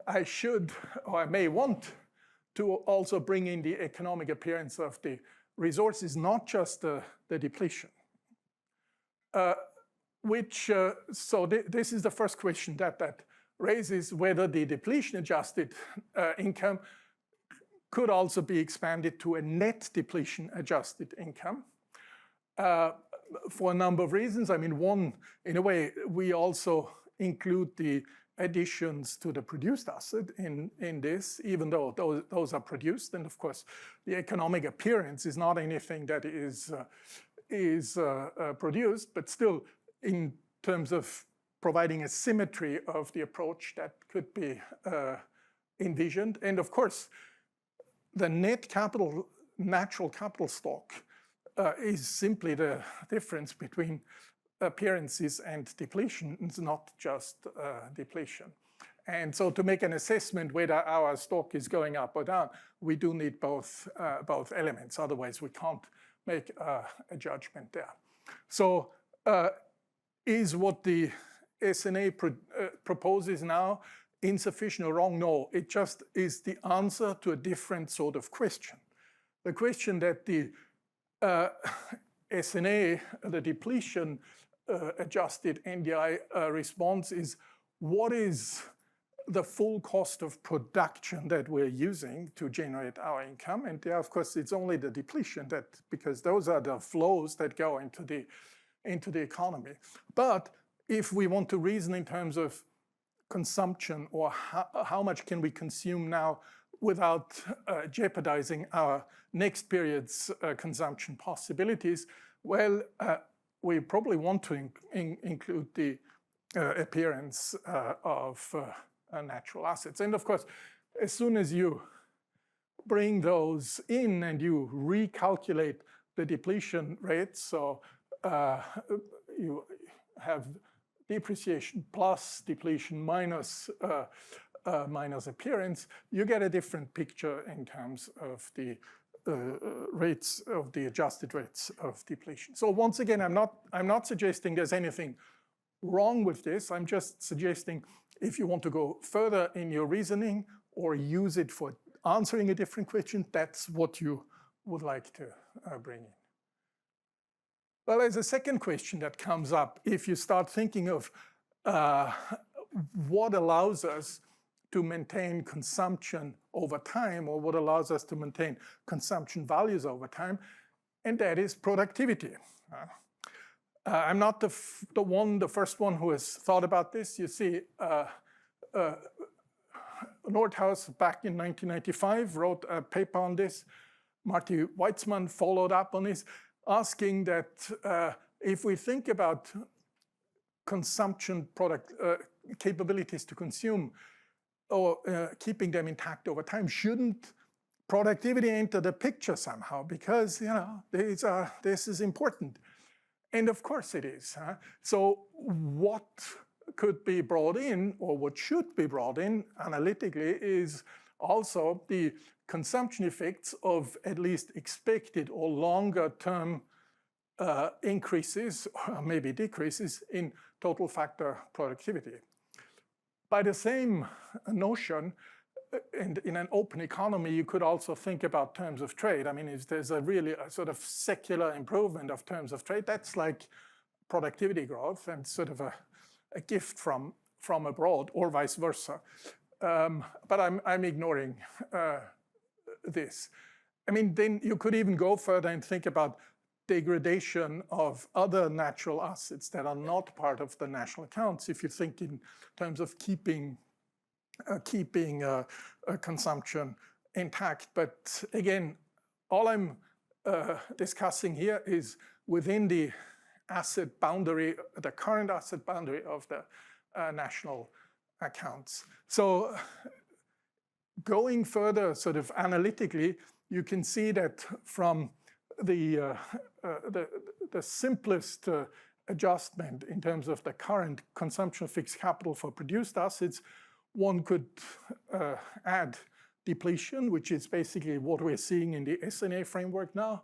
I should, or I may want to also bring in the economic appearance of the resources, not just the depletion. This is the first question that raises whether the depletion-adjusted income could also be expanded to a net depletion-adjusted income for a number of reasons. I mean, one, in a way, we also include the additions to the produced asset in this, even though those are produced. And of course, the economic appearance is not anything that is produced, but still in terms of providing a symmetry of the approach that could be envisioned. And of course, the net capital, natural capital stock is simply the difference between appearances and depletion. It's not just depletion. And so to make an assessment whether our stock is going up or down, we do need both elements. Otherwise, we can't make a judgment there. So is what the SNA proposes now insufficient or wrong? No, it just is the answer to a different sort of question. The question that the SNA, the depletion adjusted NDI response is, what is the full cost of production that we're using to generate our income? And there, of course, it's only the depletion that, because those are the flows that go into the economy. But if we want to reason in terms of consumption, or how much can we consume now without jeopardizing our next period's consumption possibilities, well, we probably want to include the appearance of natural assets. And of course, as soon as you bring those in and you recalculate the depletion rates, so you have depreciation plus depletion minus appearance, you get a different picture in terms of the rates of the adjusted rates of depletion. So once again, I'm not suggesting there's anything wrong with this. I'm just suggesting if you want to go further in your reasoning or use it for answering a different question, that's what you would like to bring in. Well, there's a second question that comes up if you start thinking of what allows us to maintain consumption over time, or what allows us to maintain consumption values over time, and that is productivity. I'm not the first one who has thought about this. You see, Nordhaus back in 1995 wrote a paper on this. Marty Weitzman followed up on this, asking that if we think about consumption capabilities to consume, or keeping them intact over time, shouldn't productivity enter the picture somehow? Because this is important. And of course it is. So what could be brought in, or what should be brought in analytically, is also the consumption effects of at least expected or longer term increases, or maybe decreases, in total factor productivity. By the same notion, and in an open economy, you could also think about terms of trade. I mean, if there's a sort of secular improvement of terms of trade, that's like productivity growth and sort of a gift from abroad, or vice versa. But I'm ignoring this. I mean, then you could even go further and think about degradation of other natural assets that are not part of the national accounts, if you think in terms of keeping consumption intact. But again, all I'm discussing here is within the asset boundary, the current asset boundary of the national accounts. So going further sort of analytically, you can see that from the simplest adjustment in terms of the current consumption of fixed capital for produced assets, one could add depletion, which is basically what we're seeing in the SNA framework now.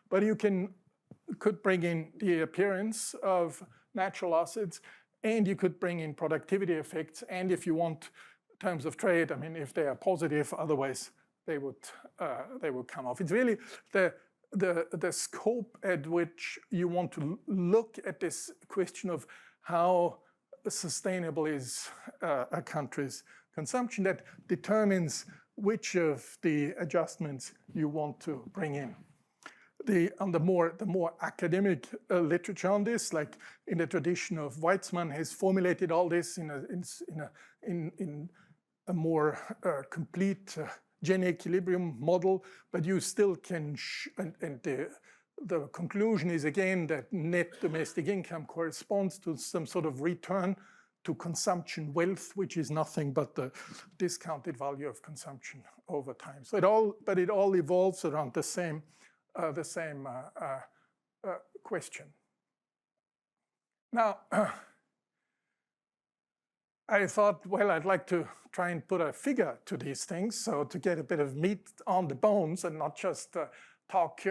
But you could bring in the appearance of natural assets, and you could bring in productivity effects. And if you want terms of trade, I mean, if they are positive, otherwise they would come off. It's really the scope at which you want to look at this question of how sustainable is a country's consumption that determines which of the adjustments you want to bring in. the more academic literature on this, like in the tradition of Weizmann, has formulated all this in a more complete Gini equilibrium model, but you still can, and the conclusion is again that net domestic income corresponds to some sort of return to consumption wealth, which is nothing but the discounted value of consumption over time. So it all evolves around the same question. Now, I thought, well, I'd like to try and put a figure to these things, so to get a bit of meat on the bones and not just talk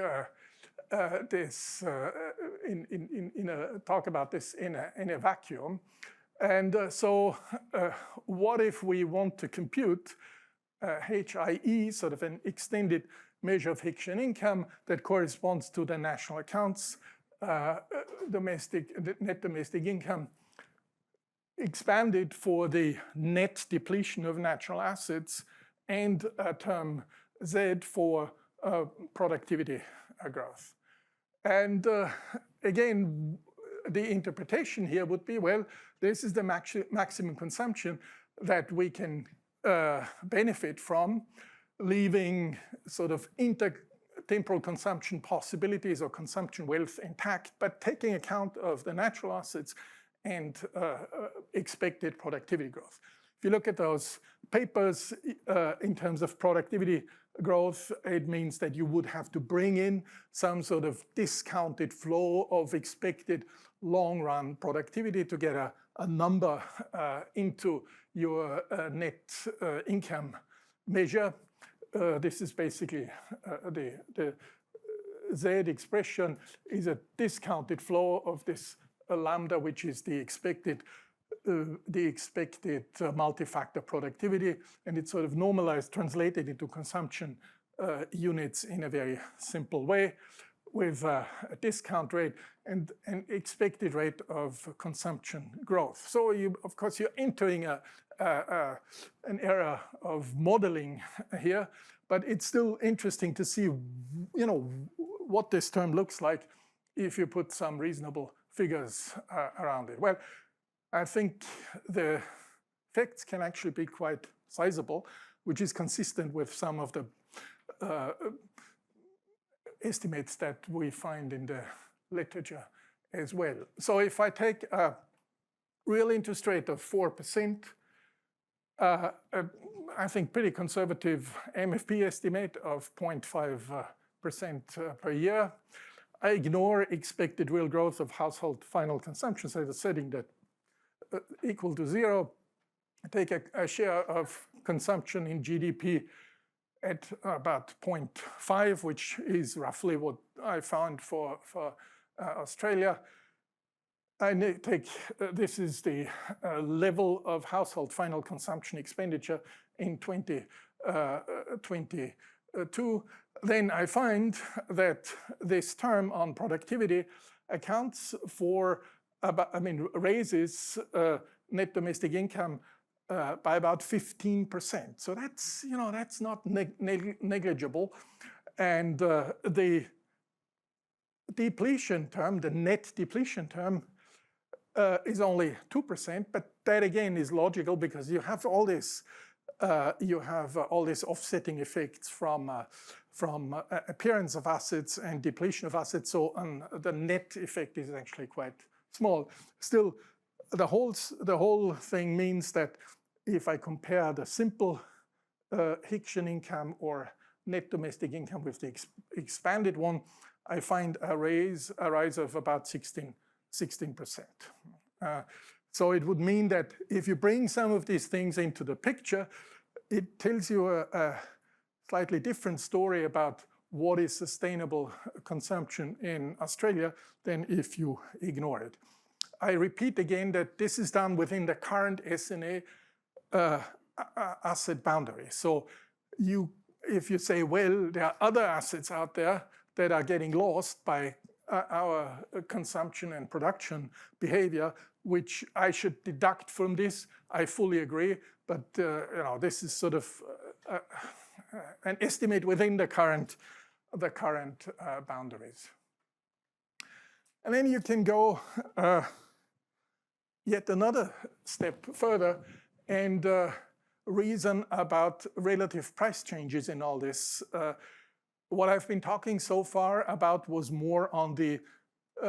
about this in a vacuum. And so what if we want to compute HIE, sort of an extended measure of Hicksian income that corresponds to the national accounts, net domestic income, expanded for the net depletion of natural assets and term Z for productivity growth. And again, the interpretation here would be, well, this is the maximum consumption that we can benefit from, leaving sort of intertemporal consumption possibilities or consumption wealth intact, but taking account of the natural assets and expected productivity growth. If you look at those papers in terms of productivity growth, it means that you would have to bring in some sort of discounted flow of expected long-run productivity to get a number into your net income measure. This is basically the Z expression is a discounted flow of this lambda, which is the expected multi-factor productivity, and it's sort of normalized, translated into consumption units in a very simple way, with a discount rate and an expected rate of consumption growth. So of course, you're entering an era of modeling here, but it's still interesting to see, what this term looks like if you put some reasonable figures around it. Well, I think the effects can actually be quite sizable, which is consistent with some of the estimates that we find in the literature as well. So if I take a real interest rate of 4%, I think pretty conservative MFP estimate of 0.5% per year, I ignore expected real growth of household final consumption, so the setting that equal to 0. I take a share of consumption in GDP at about 0.5, which is roughly what I found for Australia. I take, this is the level of household final consumption expenditure in 2022. Then I find that this term on productivity accounts for raises net domestic income by about 15%. So that's, that's not negligible. And the depletion term, the net depletion term, is only 2%, but that again is logical because you have all this, offsetting effects from appearance of assets and depletion of assets. So the net effect is actually quite small. Still, the whole thing means that if I compare the simple Hicksian income or net domestic income with the expanded one, I find a rise of about 16%. So it would mean that if you bring some of these things into the picture, it tells you a slightly different story about what is sustainable consumption in Australia than if you ignore it. I repeat again that this is done within the current SNA asset boundary. So if you say, well, there are other assets out there that are getting lost by our consumption and production behavior, which I should deduct from this, I fully agree. But this is sort of an estimate within the current the current boundaries. And then you can go yet another step further and reason about relative price changes in all this. What I've been talking so far about was more on the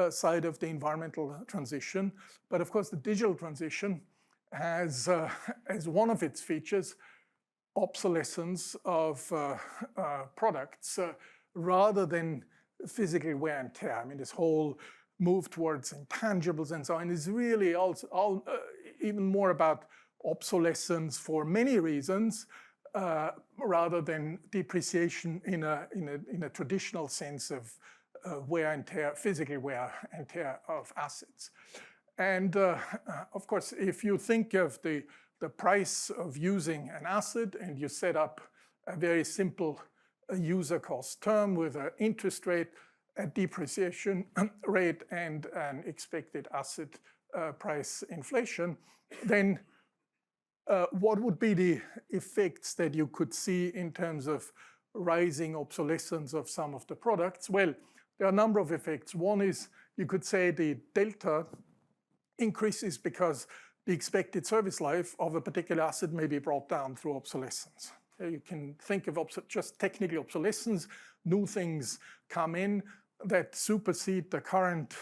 side of the environmental transition. But of course, the digital transition has, as one of its features, obsolescence of products rather than physical wear and tear. I mean, this whole move towards intangibles and so on is really also even more about obsolescence for many reasons rather than depreciation in a traditional sense of wear and tear, physical wear and tear of assets. And of course, if you think of the price of using an asset and you set up a very simple user cost term with an interest rate, a depreciation rate, and an expected asset price inflation, then what would be the effects that you could see in terms of rising obsolescence of some of the products? Well, there are a number of effects. One is you could say the delta increases because the expected service life of a particular asset may be brought down through obsolescence. You can think of just technical obsolescence. New things come in that supersede the current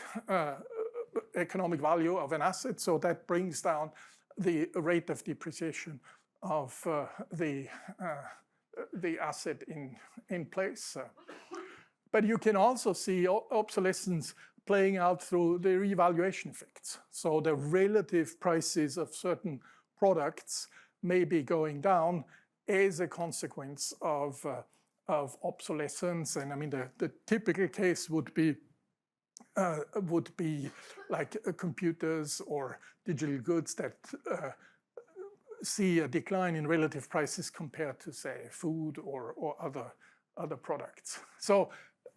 economic value of an asset, so that brings down the rate of depreciation of the asset in place. But you can also see obsolescence playing out through the revaluation effects. So the relative prices of certain products may be going down as a consequence of obsolescence. And I mean, the typical case would be like computers or digital goods that see a decline in relative prices compared to, say, food or other products. So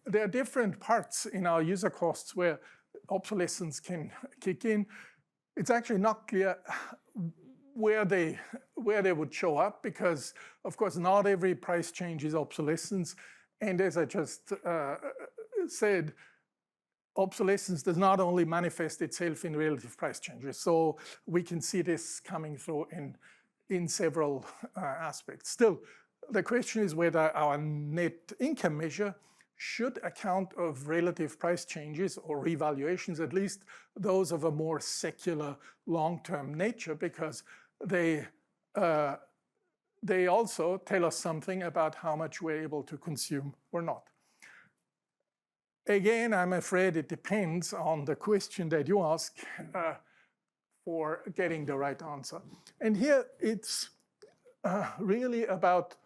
there are different parts in our user costs where obsolescence can kick in. It's actually not clear where they would show up because, of course, not every price change is obsolescence. And as I just said, obsolescence does not only manifest itself in relative price changes. So we can see this coming through in several aspects. Still, the question is whether our net income measure should account of relative price changes or revaluations, at least those of a more secular long-term nature, because they also tell us something about how much we're able to consume or not. Again, I'm afraid it depends on the question that you ask for getting the right answer. And here it's really about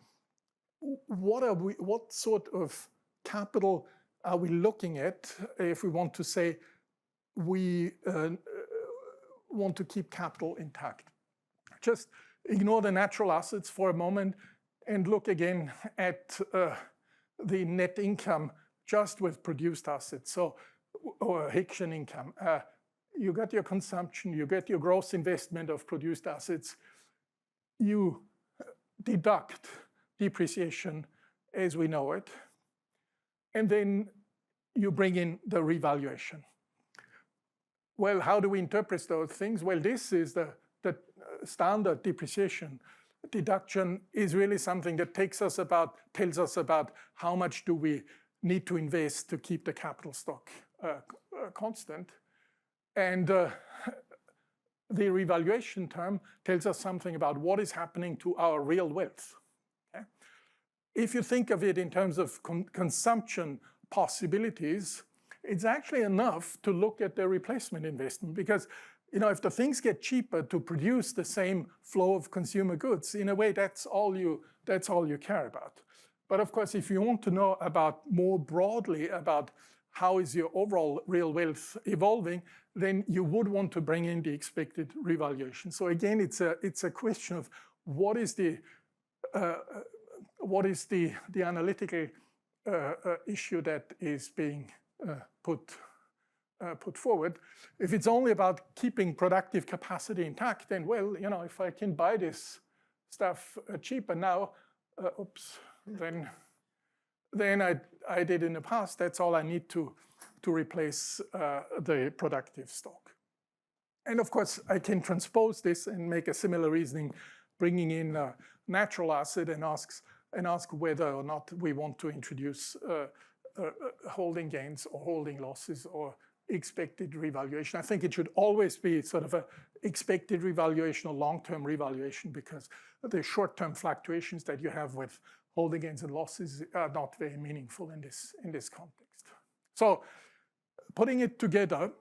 what sort of capital are we looking at if we want to say we want to keep capital intact. Just ignore the natural assets for a moment and look again at the net income just with produced assets, so or Hicksian income. You got your consumption, you get your gross investment of produced assets, you deduct depreciation as we know it, and then you bring in the revaluation. Well, how do we interpret those things? Well, this is the standard depreciation deduction is really something that tells us about how much do we need to invest to keep the capital stock constant. And the revaluation term tells us something about what is happening to our real wealth. Okay? If you think of it in terms of consumption possibilities, it's actually enough to look at the replacement investment because if the things get cheaper to produce the same flow of consumer goods, in a way that's all you care about. But of course, if you want to know about more broadly about how is your overall real wealth evolving, then you would want to bring in the expected revaluation. So again, it's a question of what is the analytical issue that is being put forward. If it's only about keeping productive capacity intact, then well, if I can buy this stuff cheaper now, then than I did in the past. That's all I need to replace the productive stock. And of course, I can transpose this and make a similar reasoning, bringing in a natural asset and ask whether or not we want to introduce holding gains or holding losses or expected revaluation. I think it should always be sort of a expected revaluation or long-term revaluation, because the short-term fluctuations that you have with holding gains and losses are not very meaningful in this context. So putting it together,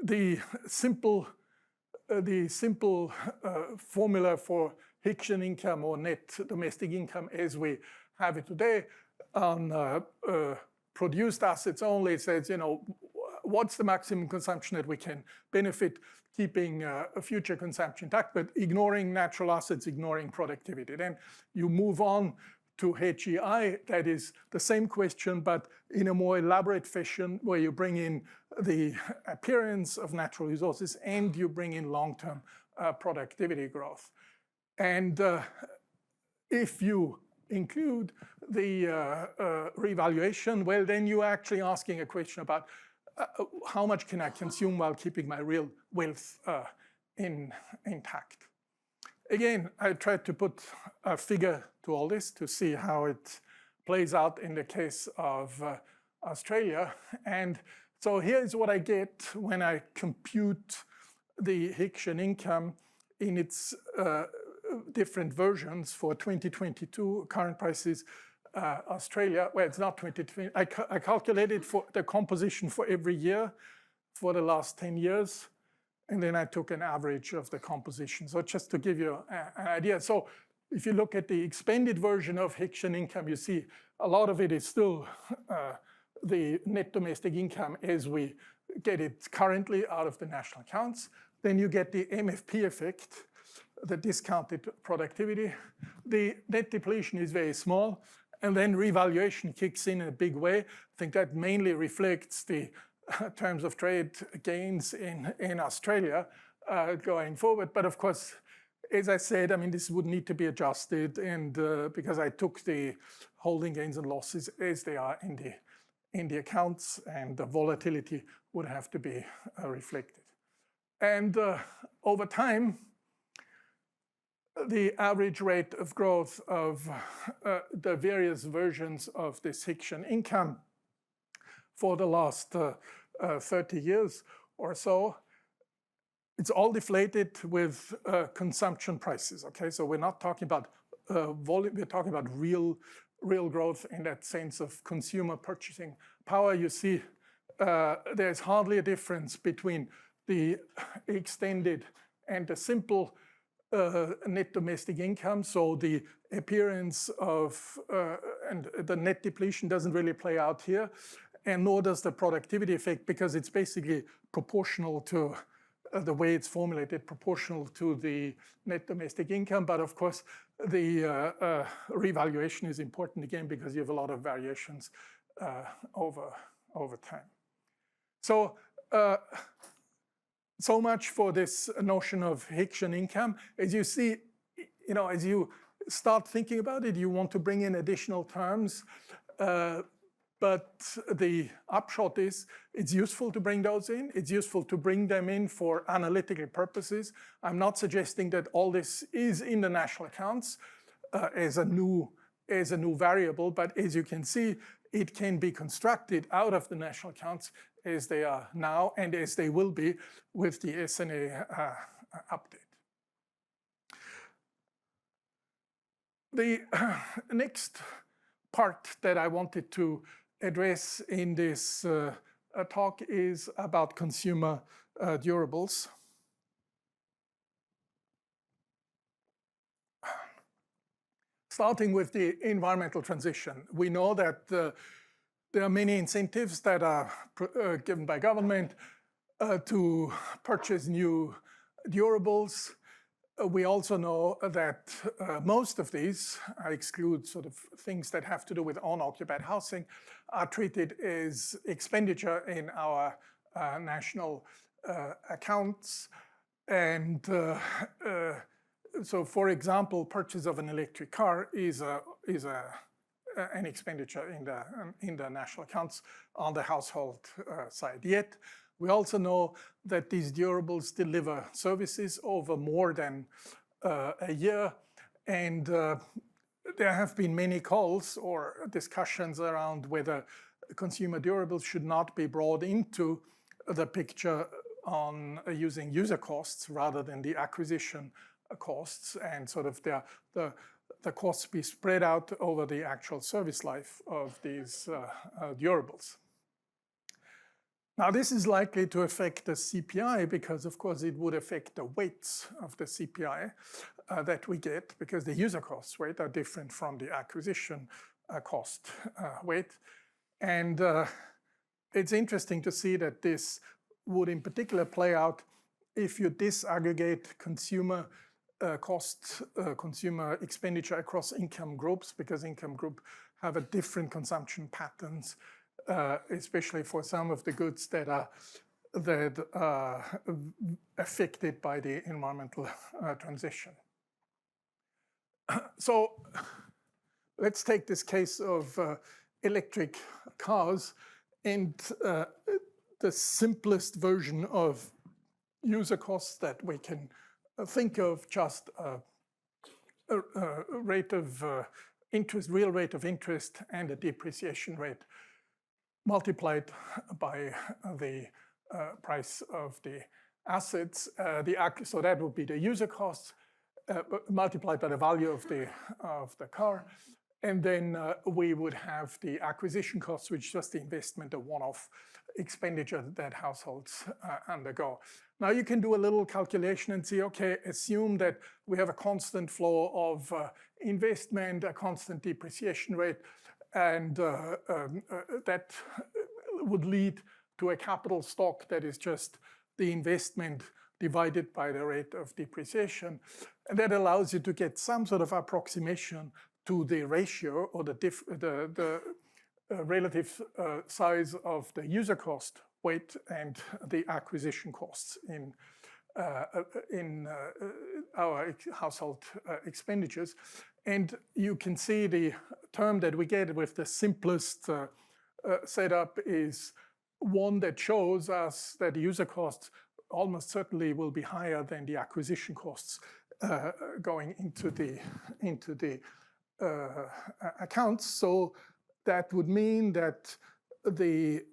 the simple formula for Hickshian income or net domestic income as we have it today on produced assets only, it says, what's the maximum consumption that we can benefit, keeping future consumption intact, but ignoring natural assets, ignoring productivity. Then you move on to HEI, that is the same question, but in a more elaborate fashion, where you bring in the appearance of natural resources and you bring in long-term productivity growth. And if you include the revaluation, well, then you're actually asking a question about how much can I consume while keeping my real wealth intact. Again, I tried to put a figure to all this to see how it plays out in the case of Australia. And so here's what I get when I compute the Hickshian income in its different versions for 2022 current prices Australia. Well, it's not 2020. I calculated for the composition for every year for the last 10 years. And then I took an average of the composition. So just to give you an idea. So if you look at the expanded version of Hickshian income, you see a lot of it is still the net domestic income as we get it currently out of the national accounts. Then you get the MFP effect, the discounted productivity. The net depletion is very small. And then revaluation kicks in a big way. I think that mainly reflects the terms of trade gains in Australia going forward. But of course, as I said, I mean, this would need to be adjusted, and because I took the holding gains and losses as they are in the accounts, and the volatility would have to be reflected. And over time, the average rate of growth of the various versions of this Hickshian income for the last 30 years or so, it's all deflated with consumption prices, okay? So we're not talking about volume, we're talking about real growth in that sense of consumer purchasing power. You see there's hardly a difference between the extended and the simple net domestic income. So the appearance of, and the net depletion doesn't really play out here, and nor does the productivity effect, because it's basically proportional to the way it's formulated, proportional to the net domestic income. But of course, the revaluation is important again, because you have a lot of variations over time. So, so much for this notion of Hickshian income. As you see, as you start thinking about it, you want to bring in additional terms. But the upshot is it's useful to bring those in. It's useful to bring them in for analytical purposes. I'm not suggesting that all this is in the national accounts as a new variable, but as you can see, it can be constructed out of the national accounts as they are now and as they will be with the SNA update. The next part that I wanted to address in this talk is about consumer durables. Starting with the environmental transition, we know that there are many incentives that are given by government to purchase new durables. We also know that most of these, I exclude sort of things that have to do with unoccupied housing, are treated as expenditure in our national accounts. And so for example, purchase of an electric car is an expenditure in the national accounts on the household side. Yet, we also know that these durables deliver services over more than a year, and there have been many calls or discussions around whether consumer durables should not be brought into the picture on using user costs rather than the acquisition costs, and sort of the costs be spread out over the actual service life of these durables. Now, this is likely to affect the CPI because, of course, it would affect the weights of the CPI that we get, because the user cost weight are different from the acquisition cost weight. And it's interesting to see that this would in particular play out if you disaggregate consumer consumer expenditure across income groups, because income group have a different consumption patterns, especially for some of the goods that are affected by the environmental transition. So let's take this case of electric cars, and the simplest version of user costs that we can think of, just a rate of interest, real rate of interest, and a depreciation rate multiplied by the price of the assets. So that would be the user costs multiplied by the value of the car. And then we would have the acquisition costs, which is just the investment, a one-off expenditure that households undergo. Now you can do a little calculation and see, okay, assume that we have a constant flow of investment, a constant depreciation rate, and that would lead to a capital stock that is just the investment divided by the rate of depreciation. And that allows you to get some sort of approximation to the ratio or the relative size of the user cost weight and the acquisition costs in our household expenditures. And you can see the term that we get with the simplest setup is one that shows us that the user costs almost certainly will be higher than the acquisition costs going into the accounts. So that would mean that the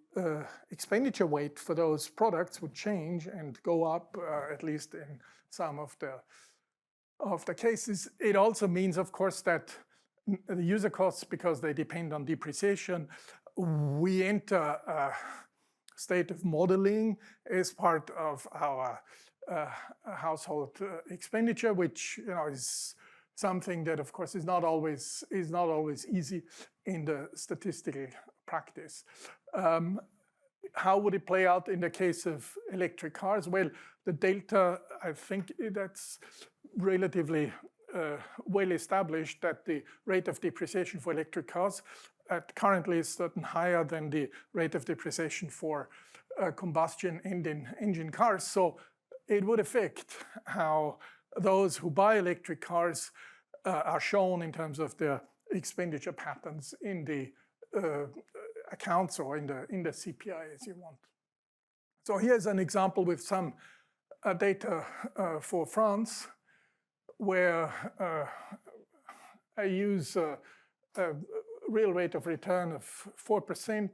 expenditure weight for those products would change and go up, at least in some of the cases. It also means, of course, that the user costs, because they depend on depreciation, we enter a state of modeling as part of our household expenditure, which is something that, of course, is not always easy in the statistical practice. How would it play out in the case of electric cars? Well, the delta, I think that's relatively well established, that the rate of depreciation for electric cars currently is certain higher than the rate of depreciation for combustion engine cars. So it would affect how those who buy electric cars are shown in terms of their expenditure patterns in the accounts or in the CPI, as you want. So here's an example with some data for France, where I use a real rate of return of 4%,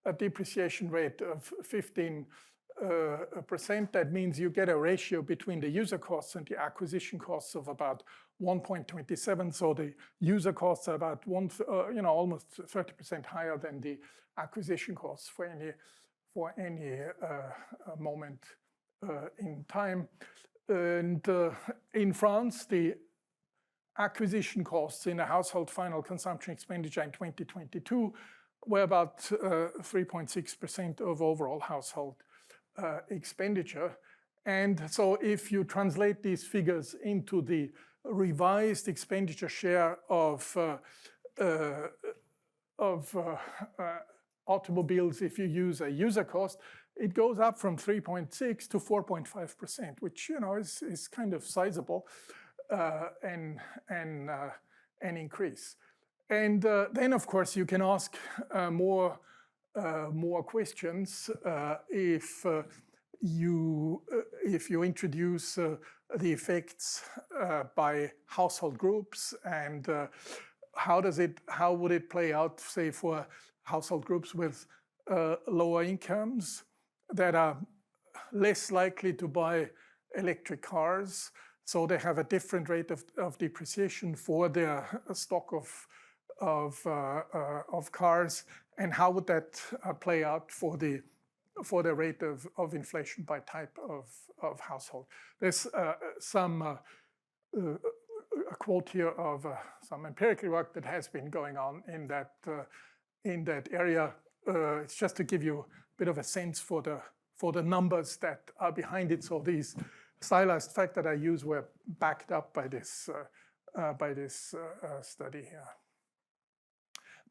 a depreciation rate of 15%. That means you get a ratio between the user costs and the acquisition costs of about 1.27. So the user costs are about almost 30% higher than the acquisition costs for any moment in time. And in France, the acquisition costs in the household final consumption expenditure in 2022 were about 3.6% of overall household expenditure. And so if you translate these figures into the revised expenditure share of automobiles, if you use a user cost, it goes up from 3.6 to 4.5%, which is kind of sizable. and increase. And then, of course, you can ask more questions if you introduce the effects by household groups, and how would it play out, say, for household groups with lower incomes that are less likely to buy electric cars, so they have a different rate of depreciation for their stock of cars, and how would that play out for the rate of inflation by type of household. There's a quote here of some empirical work that has been going on in that area. It's just to give you a bit of a sense for the numbers that are behind it. So these stylized facts that I use were backed up by this study here.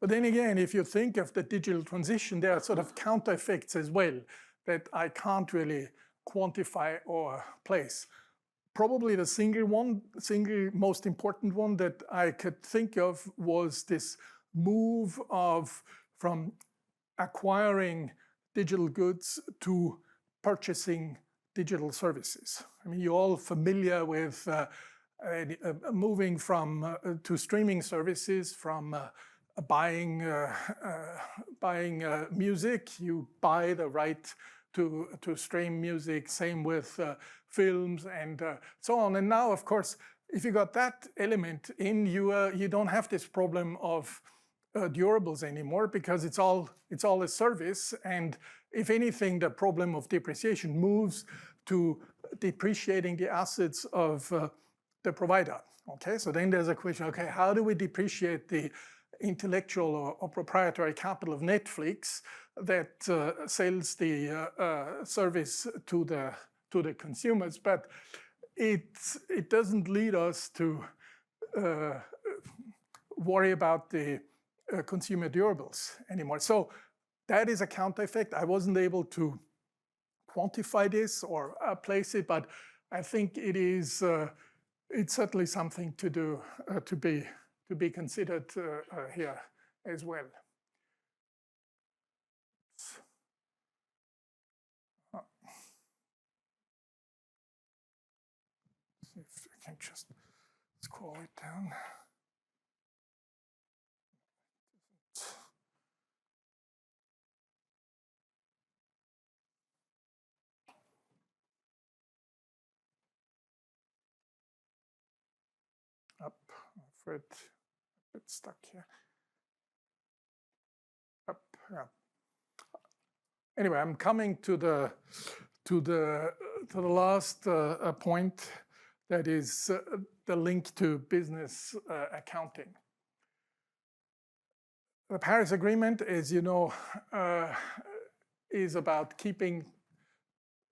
But then again, if you think of the digital transition, there are sort of counter effects as well that I can't really quantify or place. Probably the single most important one that I could think of was this move from acquiring digital goods to purchasing digital services. I mean, you're all familiar with moving to streaming services, from buying music. You buy the right to stream music, same with films and so on. And now, of course, if you got that element in, you don't have this problem of durables anymore, because it's all a service. And if anything, the problem of depreciation moves to depreciating the assets of the provider. Okay, so then there's a question, okay, how do we depreciate the intellectual or proprietary capital of Netflix that sells the service to the consumers? But it doesn't lead us to worry about the consumer durables anymore. So that is a counter effect. I wasn't able to quantify this or place it, but I think it is it's certainly something to do to be considered here as well. See if I can just scroll it down. Up, I'm afraid it's stuck here. Up, yeah. Anyway, I'm coming to the last point, that is the link to business accounting. The Paris Agreement, as you know, is about keeping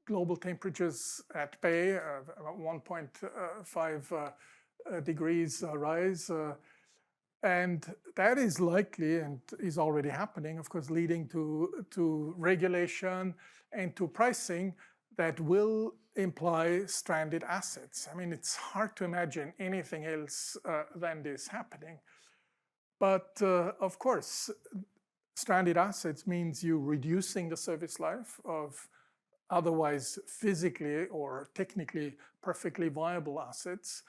global temperatures at bay, about 1.5 degrees rise. And that is likely, and is already happening, of course, leading to regulation and to pricing that will imply stranded assets. I mean, it's hard to imagine anything else than this happening. But of course, stranded assets means you reducing the service life of otherwise physically or technically perfectly viable assets,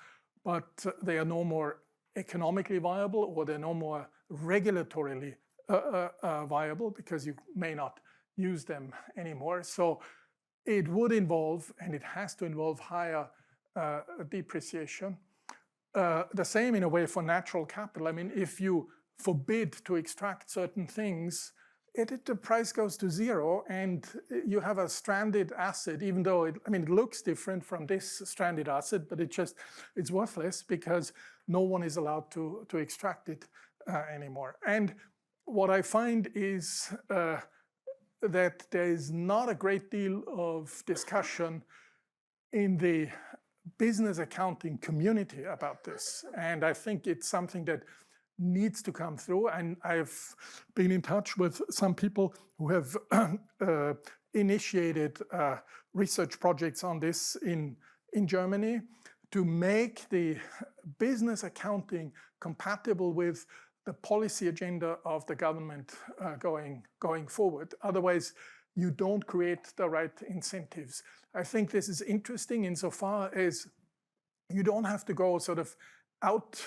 but they are no more economically viable, or they're no more regulatorily viable, because you may not use them anymore. So it would involve, and it has to involve, higher depreciation. The same in a way for natural capital. I mean, if you forbid to extract certain things, the price goes to zero, and you have a stranded asset, even though it looks different from this stranded asset, but it's worthless because no one is allowed to extract it anymore. And what I find is that there is not a great deal of discussion in the business accounting community about this. And I think it's something that needs to come through. And I've been in touch with some people who have initiated research projects on this in Germany, to make the business accounting compatible with the policy agenda of the government going forward. Otherwise, you don't create the right incentives. I think this is interesting insofar as you don't have to go sort of out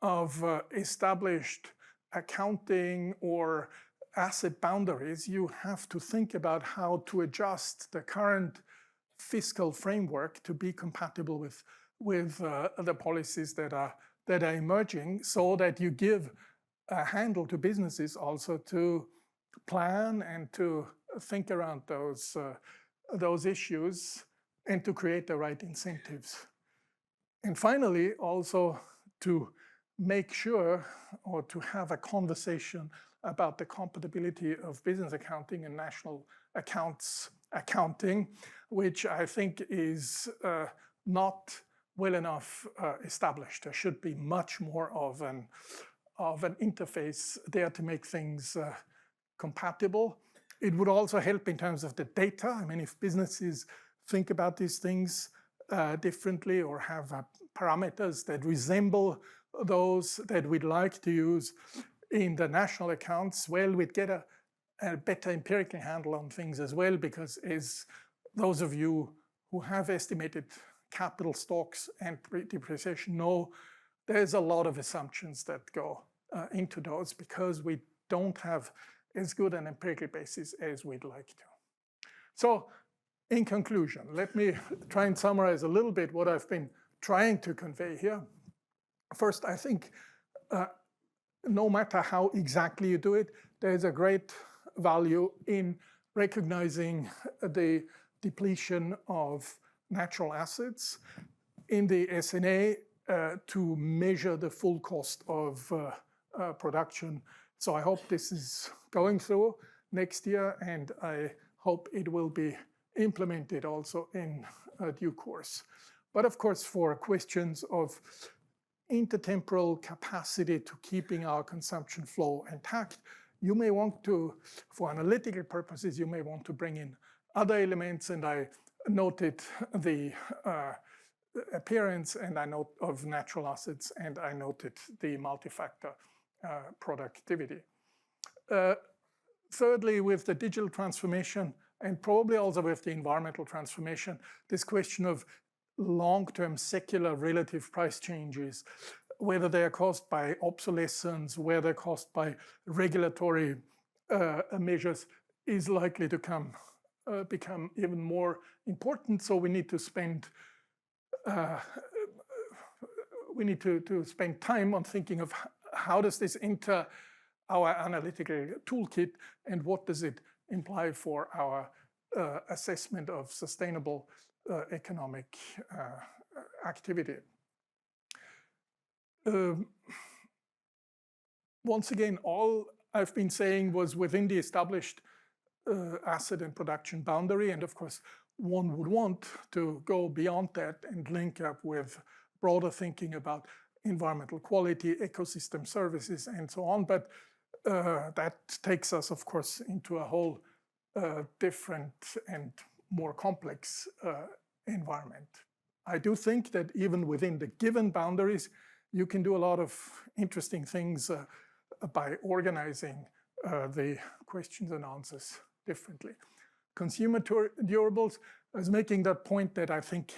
of established accounting or asset boundaries. You have to think about how to adjust the current fiscal framework to be compatible with the policies that are emerging, so that you give a handle to businesses also to plan and to think around those issues and to create the right incentives. And finally, also to make sure or to have a conversation about the compatibility of business accounting and national accounts accounting, which I think is not well enough established. There should be much more of an interface there to make things compatible. It would also help in terms of the data. I mean, if businesses think about these things differently or have parameters that resemble those that we'd like to use in the national accounts, well, we'd get a better empirical handle on things as well, because as those of you who have estimated capital stocks and depreciation know, there's a lot of assumptions that go into those, because we don't have as good an empirical basis as we'd like to. So in conclusion, let me try and summarize a little bit what I've been trying to convey here. First, I think no matter how exactly you do it, there's a great value in recognizing the depletion of natural assets in the SNA to measure the full cost of production. So I hope this is going through next year, and I hope it will be implemented also in due course. But of course, for questions of intertemporal capacity to keeping our consumption flow intact, you may want to, for analytical purposes, you may want to bring in other elements, and I noted the appearance and I note of natural assets, and I noted the multi-factor productivity. Thirdly, with the digital transformation and probably also with the environmental transformation, this question of long-term secular relative price changes, whether they are caused by obsolescence, whether they're caused by regulatory measures, is likely to become even more important. So we need to spend spend time on thinking of how does this enter our analytical toolkit, and what does it imply for our assessment of sustainable economic activity. Once again, all I've been saying was within the established asset and production boundary, and of course one would want to go beyond that and link up with broader thinking about environmental quality, ecosystem services, and so on. But that takes us, of course, into a whole different and more complex environment. I do think that even within the given boundaries, you can do a lot of interesting things by organizing the questions and answers differently. Consumer durables, I was making that point that I think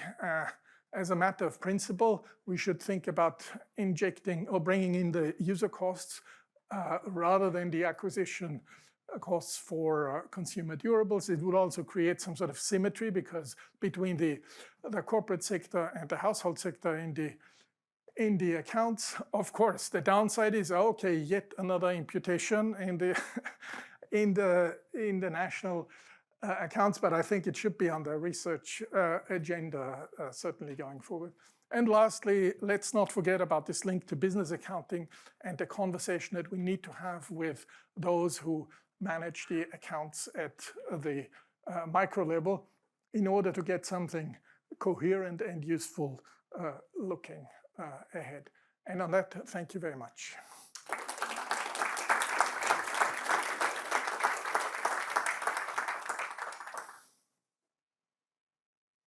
as a matter of principle, we should think about injecting or bringing in the user costs rather than the acquisition costs for consumer durables. It would also create some sort of symmetry, because between the corporate sector and the household sector in the accounts, of course, the downside is, okay, yet another imputation in the in the national accounts, but I think it should be on the research agenda, certainly going forward. And lastly, let's not forget about this link to business accounting and the conversation that we need to have with those who manage the accounts at the micro level in order to get something coherent and useful looking ahead. And on that, thank you very much.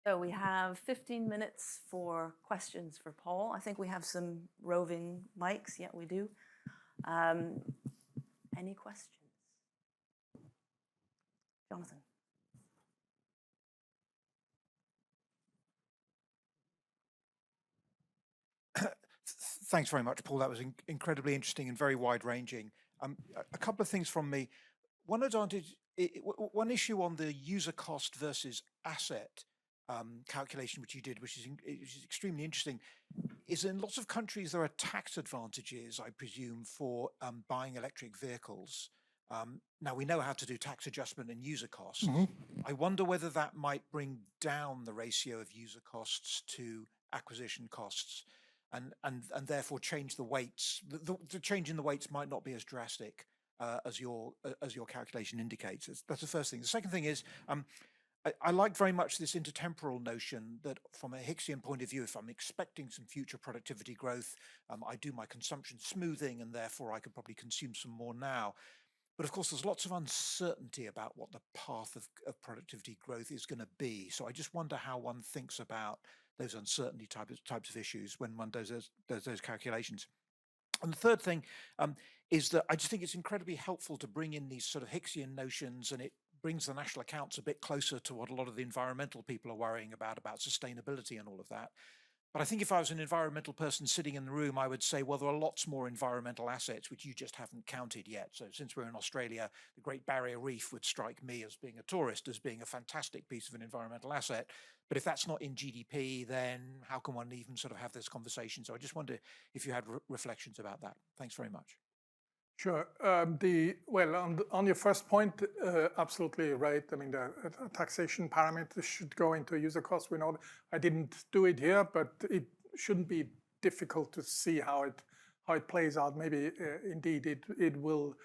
So we have 15 minutes for questions for Paul. I think we have some roving mics. Yeah, we do. Any questions? Jonathan. Thanks very much, Paul. That was incredibly interesting and very wide-ranging. A couple of things from me. One issue on the user cost versus asset calculation, which you did, which is extremely interesting, is in lots of countries there are tax advantages, I presume, for buying electric vehicles. Now we know how to do tax adjustment and user costs. I wonder whether that might bring down the ratio of user costs to acquisition costs, and therefore change the weights. The change in the weights might not be as drastic as your calculation indicates. That's the first thing. The second thing is, I like very much this intertemporal notion that from a Hickesian point of view, if I'm expecting some future productivity growth, I do my consumption smoothing, and therefore I could probably consume some more now. But of course, there's lots of uncertainty about what the path of productivity growth is going to be. So I just wonder how one thinks about those uncertainty types of issues when one does those calculations. And the third thing is that I just think it's incredibly helpful to bring in these sort of Hickesian notions, and it brings the national accounts a bit closer to what a lot of the environmental people are worrying about sustainability and all of that. But I think if I was an environmental person sitting in the room, I would say, well, there are lots more environmental assets which you just haven't counted yet. So since we're in Australia, the Great Barrier Reef would strike me as being a tourist, as being a fantastic piece of an environmental asset. But if that's not in GDP, then how can one even sort of have this conversation? So I just wonder if you had reflections about that. Thanks very much. Sure. On your first point, absolutely right. I mean, the taxation parameters should go into user costs. We know I didn't do it here, but it shouldn't be difficult to see how it plays out. Maybe indeed it will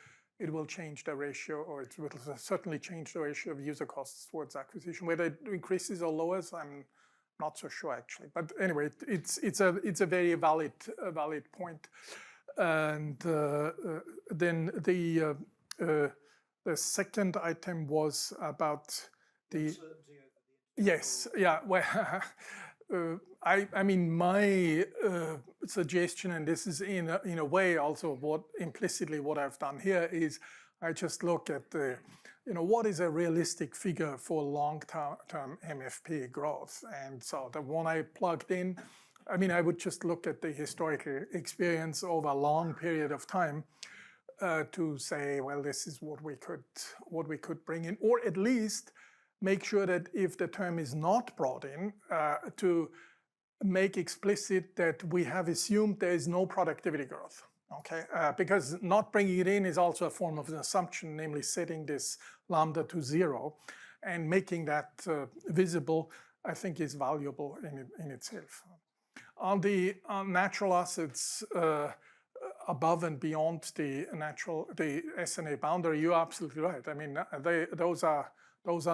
change the ratio, or it will certainly change the ratio of user costs towards acquisition. Whether it increases or lowers, I'm not so sure actually. But anyway, it's a very valid point. And then the second item was about the yes, yeah. Well, I mean, my suggestion, and this is in a way also implicitly what I've done here, is I just look at the, what is a realistic figure for long-term MFP growth, and so the one I plugged in. I mean, I would just look at the historical experience over a long period of time to say, well, this is what we could bring in, or at least make sure that if the term is not brought in, to make explicit that we have assumed there is no productivity growth. Okay, because not bringing it in is also a form of an assumption, namely setting this lambda to 0, and making that visible, I think, is valuable in itself. On the natural assets above and beyond the SNA boundary, you're absolutely right. I mean, those are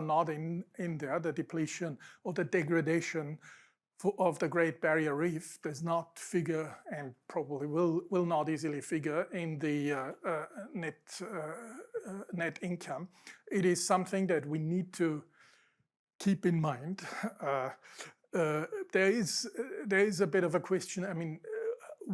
not in there. The depletion or the degradation of the Great Barrier Reef does not figure, and probably will not easily figure, in the net income. It is something that we need to keep in mind. There is a bit of a question. I mean,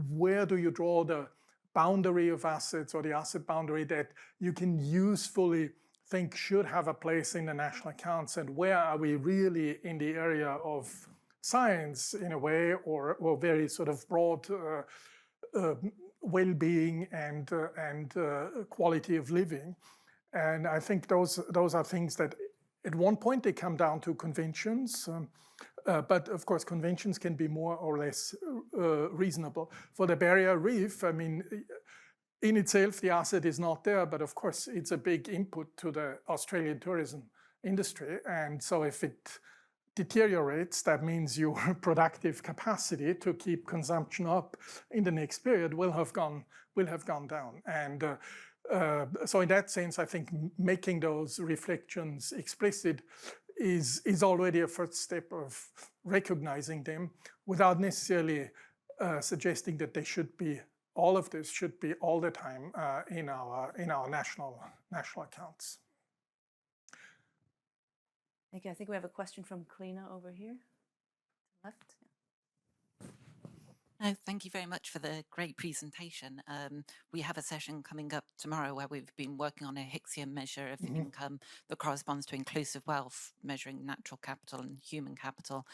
where do you draw the boundary of assets, or the asset boundary that you can usefully think should have a place in the national accounts, and where are we really in the area of science in a way, or very sort of broad well-being and quality of living? And I think those are things that at one point they come down to conventions. But of course, conventions can be more or less reasonable. For the Barrier Reef, I mean, in itself, the asset is not there, but of course, it's a big input to the Australian tourism industry. And so if it deteriorates, that means your productive capacity to keep consumption up in the next period will have gone down. And so in that sense, I think making those reflections explicit is already a first step of recognizing them, without necessarily suggesting that they should be, all of this should be all the time in our national accounts. Thank you. I think we have a question from Kalina over here. Left. Oh, thank you very much for the great presentation. We have a session coming up tomorrow where we've been working on a Hicksian measure of income that corresponds to inclusive wealth, measuring natural capital and human capital.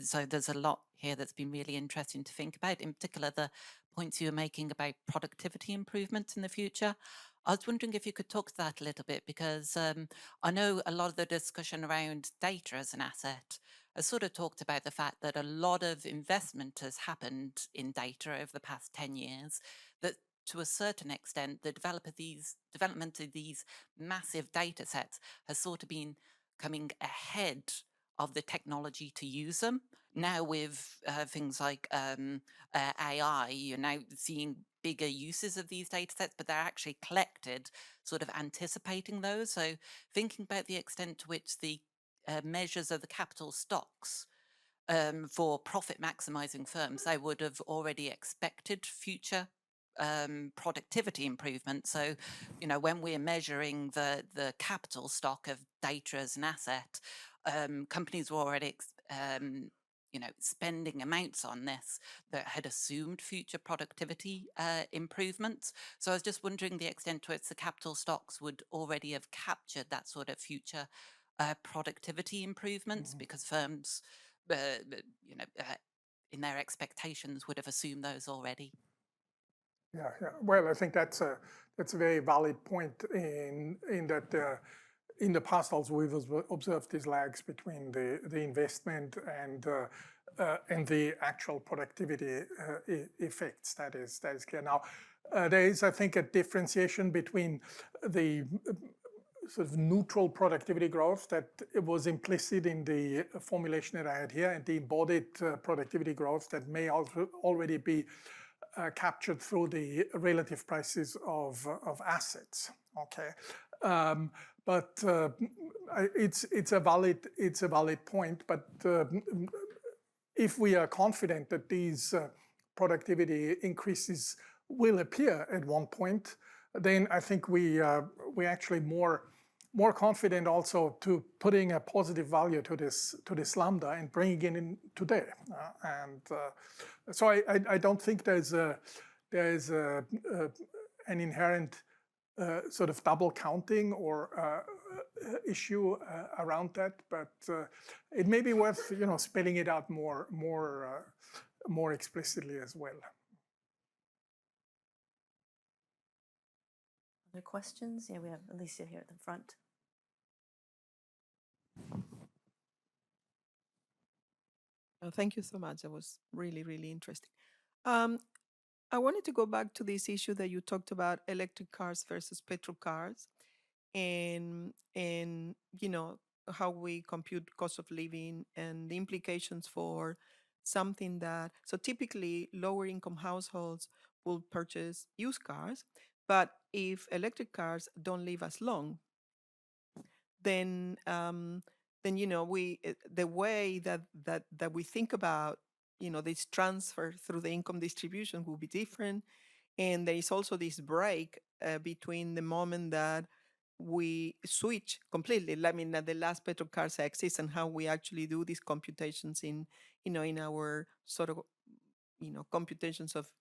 So there's a lot here that's been really interesting to think about, in particular the points you were making about productivity improvements in the future. I was wondering if you could talk to that a little bit, because I know a lot of the discussion around data as an asset has sort of talked about the fact that a lot of investment has happened in data over the past 10 years, that to a certain extent, the development of these massive data sets has sort of been coming ahead of the technology to use them. Now with things like AI, you're now seeing bigger uses of these data sets, but they're actually collected sort of anticipating those. So thinking about the extent to which the measures of the capital stocks for profit maximizing firms, they would have already expected future productivity improvement. So, you know, when we're measuring the capital stock of data as an asset, companies were already you know, spending amounts on this that had assumed future productivity improvements. So I was just wondering the extent to which the capital stocks would already have captured that sort of future productivity improvements, because firms, you know, in their expectations would have assumed those already. Yeah. Well, I think that's a very valid point in that in the past also we've observed these lags between the investment and the actual productivity effects. That is clear. Now, there is, I think, a differentiation between the sort of neutral productivity growth that was implicit in the formulation that I had here, and the embodied productivity growth that may also already be captured through the relative prices of assets. Okay, but it's a valid point. But if we are confident that these productivity increases will appear at one point, then I think we actually more confident also to putting a positive value to this lambda and bringing it in today. So I don't think there's an inherent sort of double counting or issue around that, but it may be worth spelling it out more explicitly as well. Other questions? Yeah, we have Alicia here at the front. Oh, thank you so much. That was really, really interesting. I wanted to go back to this issue that you talked about, electric cars versus petrol cars, and how we compute cost of living and the implications for something that, so typically lower income households will purchase used cars, but if electric cars don't live as long, then the way that we think about this transfer through the income distribution will be different. And there is also this break between the moment that we switch completely, I mean, that the last petrol cars exist, and how we actually do these computations in our sort of computations of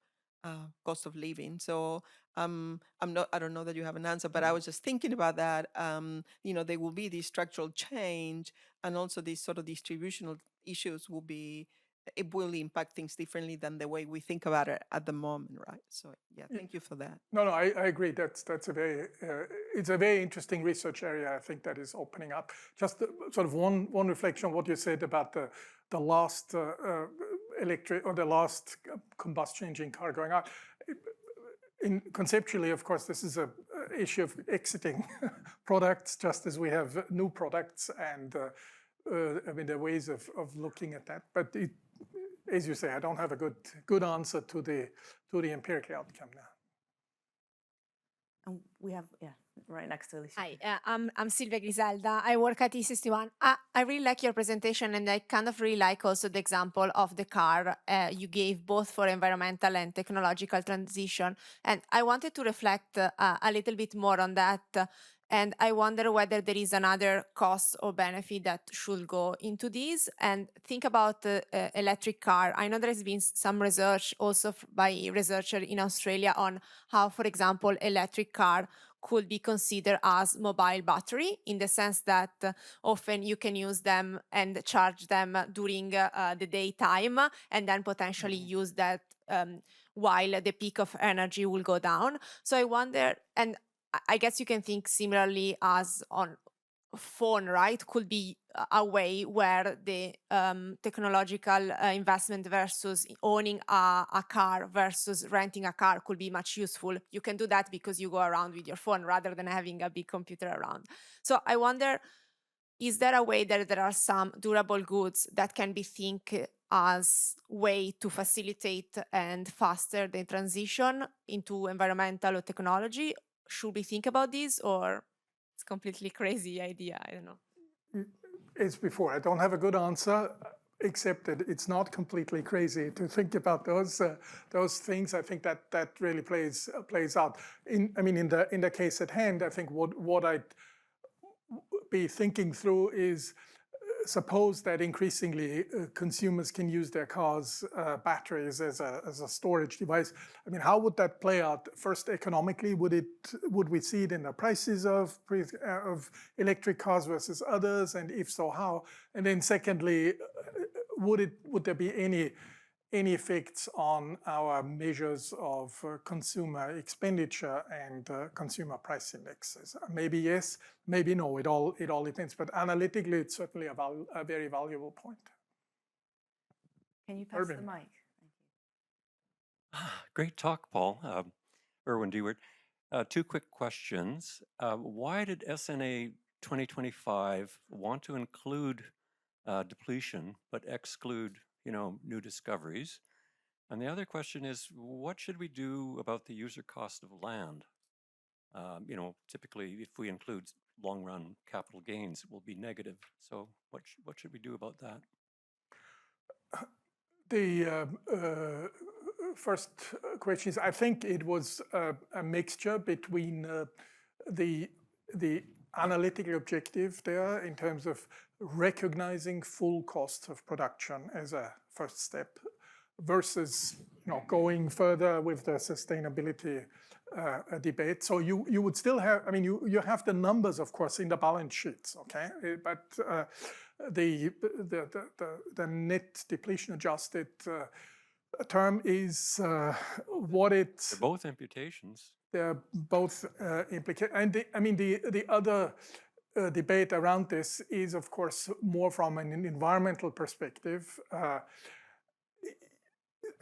cost of living. So I don't know that you have an answer, but I was just thinking about that. There will be this structural change, and also these sort of distributional issues it will impact things differently than the way we think about it at the moment, right? So yeah, thank you for that. No, I agree. That's a very it's a very interesting research area, I think, that is opening up. Just sort of one reflection on what you said about the last electric or the last combustion engine car going out. Conceptually, of course, this is a issue of exiting products, just as we have new products, and I mean, there are ways of looking at that. But as you say, I don't have a good answer to the empirical outcome now. And we have, right next to Alicia. Hi, I'm Silvia Griselda. I work at E61. I really like your presentation, and I kind of really like also the example of the car you gave, both for environmental and technological transition. And I wanted to reflect a little bit more on that. And I wonder whether there is another cost or benefit that should go into this. And think about the electric car. I know there has been some research also by a researcher in Australia on how, for example, electric car could be considered as mobile battery, in the sense that often you can use them and charge them during the daytime, and then potentially use that while the peak of energy will go down. So I wonder, and I guess you can think similarly as on phone, right? Could be a way where the technological investment versus owning a car versus renting a car could be much useful. You can do that because you go around with your phone rather than having a big computer around. So I wonder, is there a way that there are some durable goods that can be think as way to facilitate and faster the transition into environmental or technology? Should we think about this, or it's completely crazy idea? I don't know. As before, I don't have a good answer, except that it's not completely crazy to think about those things. I think that really plays out. In the case at hand, I think what I'd be thinking through is, suppose that increasingly consumers can use their cars' batteries as a storage device. I mean, how would that play out? First, economically, would we see it in the prices of electric cars versus others, and if so, how? And then, secondly, would there be any effects on our measures of consumer expenditure and consumer price indexes? Maybe yes, maybe no. It all depends. But analytically, it's certainly a very valuable point. Can you pass the mic? Thank you. Great talk, Paul. Erwin Dewart. Two quick questions. Why did SNA 2025 want to include depletion but exclude new discoveries? And the other question is, what should we do about the user cost of land? Typically, if we include long-run capital gains, it will be negative. So what should we do about that? The first question is, I think it was a mixture between the analytical objective there in terms of recognizing full costs of production as a first step versus going further with the sustainability debate. So you would still have, you have the numbers, of course, in the balance sheets, okay? But the net depletion adjusted term is what it... They're both imputations. They're both implicated. And the other debate around this is, of course, more from an environmental perspective.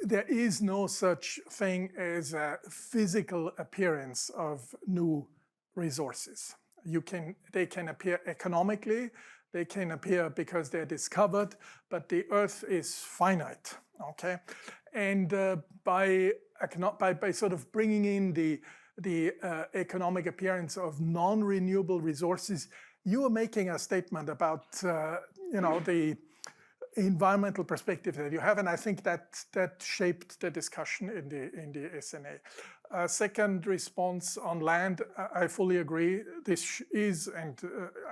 There is no such thing as a physical appearance of new resources. They can appear economically, they can appear because they're discovered, but the Earth is finite, okay? And by sort of bringing in the economic appearance of non-renewable resources, you are making a statement about the environmental perspective that you have, and I think that shaped the discussion in the SNA. Second response on land, I fully agree. This is, and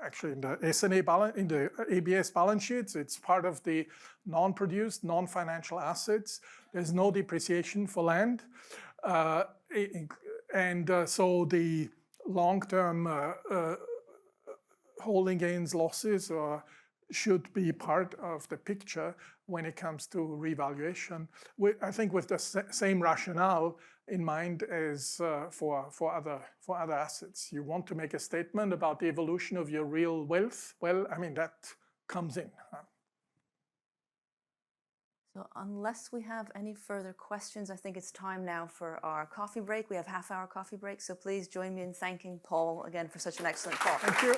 actually in the SNA in the ABS balance sheets, it's part of the non-produced, non-financial assets. There's no depreciation for land. So the long-term holding gains, losses should be part of the picture when it comes to revaluation. I think with the same rationale in mind as for other assets. You want to make a statement about the evolution of your real wealth. Well, that comes in. So unless we have any further questions, I think it's time now for our coffee break. We have half-hour coffee break, so please join me in thanking Paul again for such an excellent talk. Thank you.